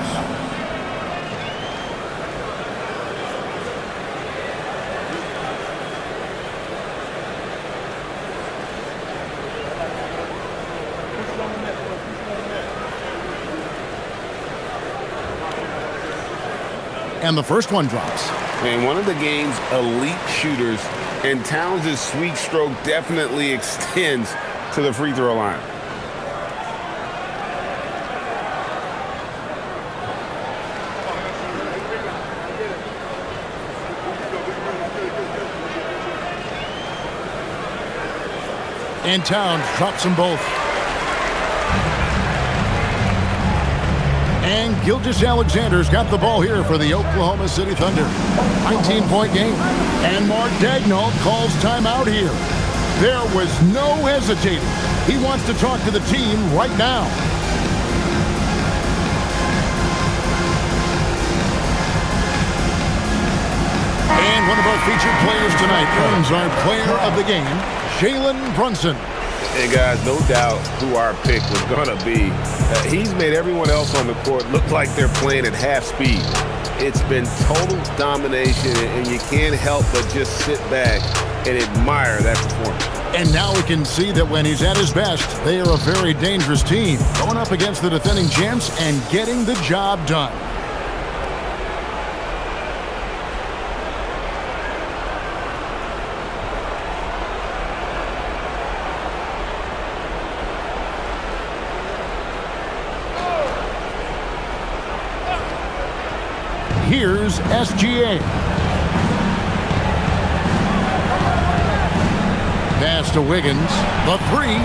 And the first one drops. And one of the game's elite shooters, and Towns' sweet stroke definitely extends to the free throw line. And Towns drops them both. And Gilgeous-Alexander's got the ball here for the Oklahoma City Thunder. 19-point game. And Mark Daigneault calls timeout here. There was no hesitating. He wants to talk to the team right now. And one of our featured players tonight earns our player of the game, Jalen Brunson. Hey, guys, no doubt who our pick was going to be. He's made everyone else on the court look like they're playing at half speed. It's been total domination, and you can't help but just sit back and admire that performance. And now we can see that when he's at his best, they are a very dangerous team, going up against the defending champs and getting the job done. Here's SGA. Pass to Wiggins. The three.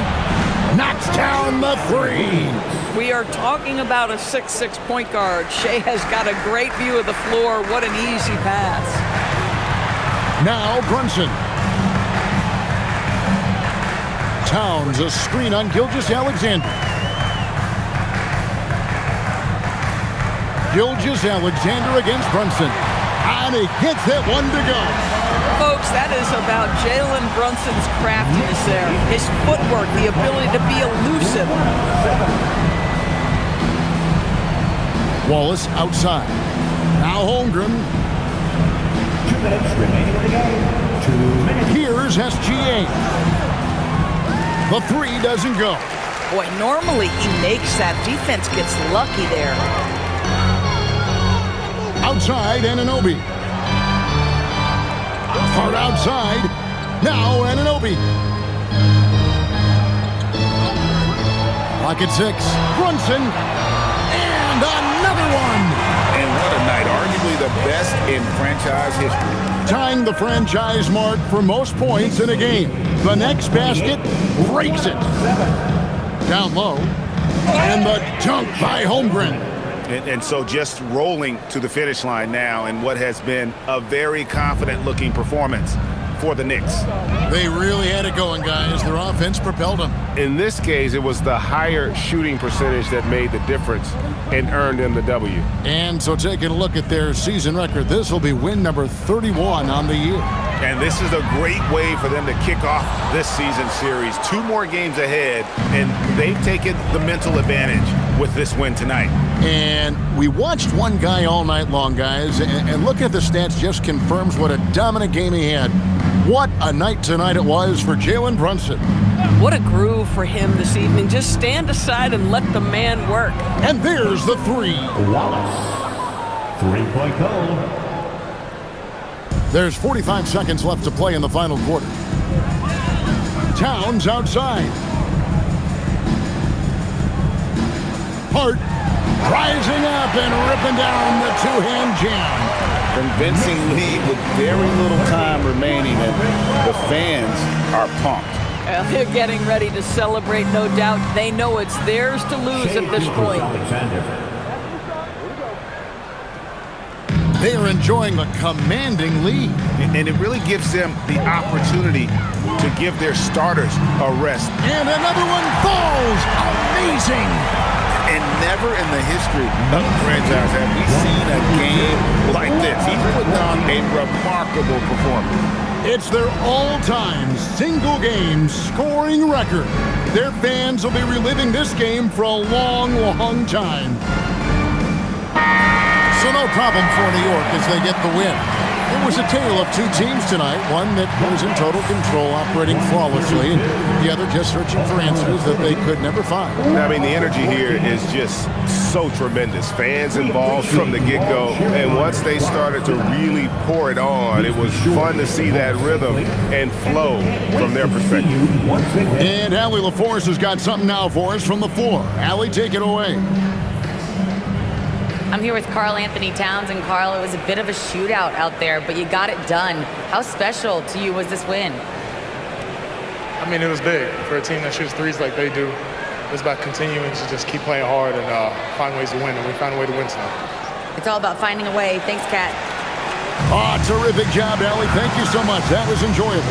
Knocks down the three. We are talking about a 6'6" point guard. Shea has got a great view of the floor. What an easy pass. Now Brunson. Towns, a screen on Gilgeous-Alexander. Gilgeous-Alexander against Brunson. And he hits that one to go. Folks, that is about Jalen Brunson's craftiness there. His footwork, the ability to be elusive. Wallace outside. Now Holmgren. 2 minutes remaining in the game. 2 minutes. Here's SGA. The three doesn't go. Boy, normally he makes that. Defense gets lucky there. Outside, Anunoby. Hard outside. Now Anunoby. Lock at 6. Brunson. And another one. And what a night. Arguably the best in franchise history. Tying the franchise mark for most points in a game. The next basket breaks it. Down low. And the dunk by Holmgren. And so just rolling to the finish line now in what has been a very confident-looking performance for the Knicks. They really had it going, guys. Their offense propelled them. In this case, it was the higher shooting percentage that made the difference and earned them the W. And so taking a look at their season record, this will be win number 31 on the year. And this is a great way for them to kick off this season series. 2 more games ahead, and they've taken the mental advantage with this win tonight. And we watched one guy all night long, guys, and look at the stats, just confirms what a dominant game he had. What a night tonight it was for Jalen Brunson. What a groove for him this evening. Just stand aside and let the man work. And there's the three. Wallace. 3-point goal. There's 45 seconds left to play in the final quarter. Towns outside. Hart rising up and ripping down the two-hand jam. Convincing lead with very little time remaining, and the fans are pumped. They're getting ready to celebrate, no doubt. They know it's theirs to lose at this point. They are enjoying a commanding lead. And it really gives them the opportunity to give their starters a rest. And another one falls. Amazing. And never in the history of the franchise have we seen a game like this. He put on a remarkable performance. It's their all-time single-game scoring record. Their fans will be reliving this game for a long, long time. So no problem for New York as they get the win. It was a tale of 2 teams tonight, one that was in total control, operating flawlessly, and the other just searching for answers that they could never find. I mean, the energy here is just so tremendous. Fans involved from the get-go, and once they started to really pour it on, it was fun to see that rhythm and flow from their perspective. And Allie LaForce has got something now for us from the floor. Allie, take it away. I'm here with Karl Anthony Towns, and Karl, it was a bit of a shootout out there, but you got it done. How special to you was this win? I mean, it was big. For a team that shoots threes like they do, it was about continuing to just keep playing hard and find ways to win, and we found a way to win tonight. It's all about finding a way. Thanks, Kat. Oh, terrific job, Allie. Thank you so much. That was enjoyable.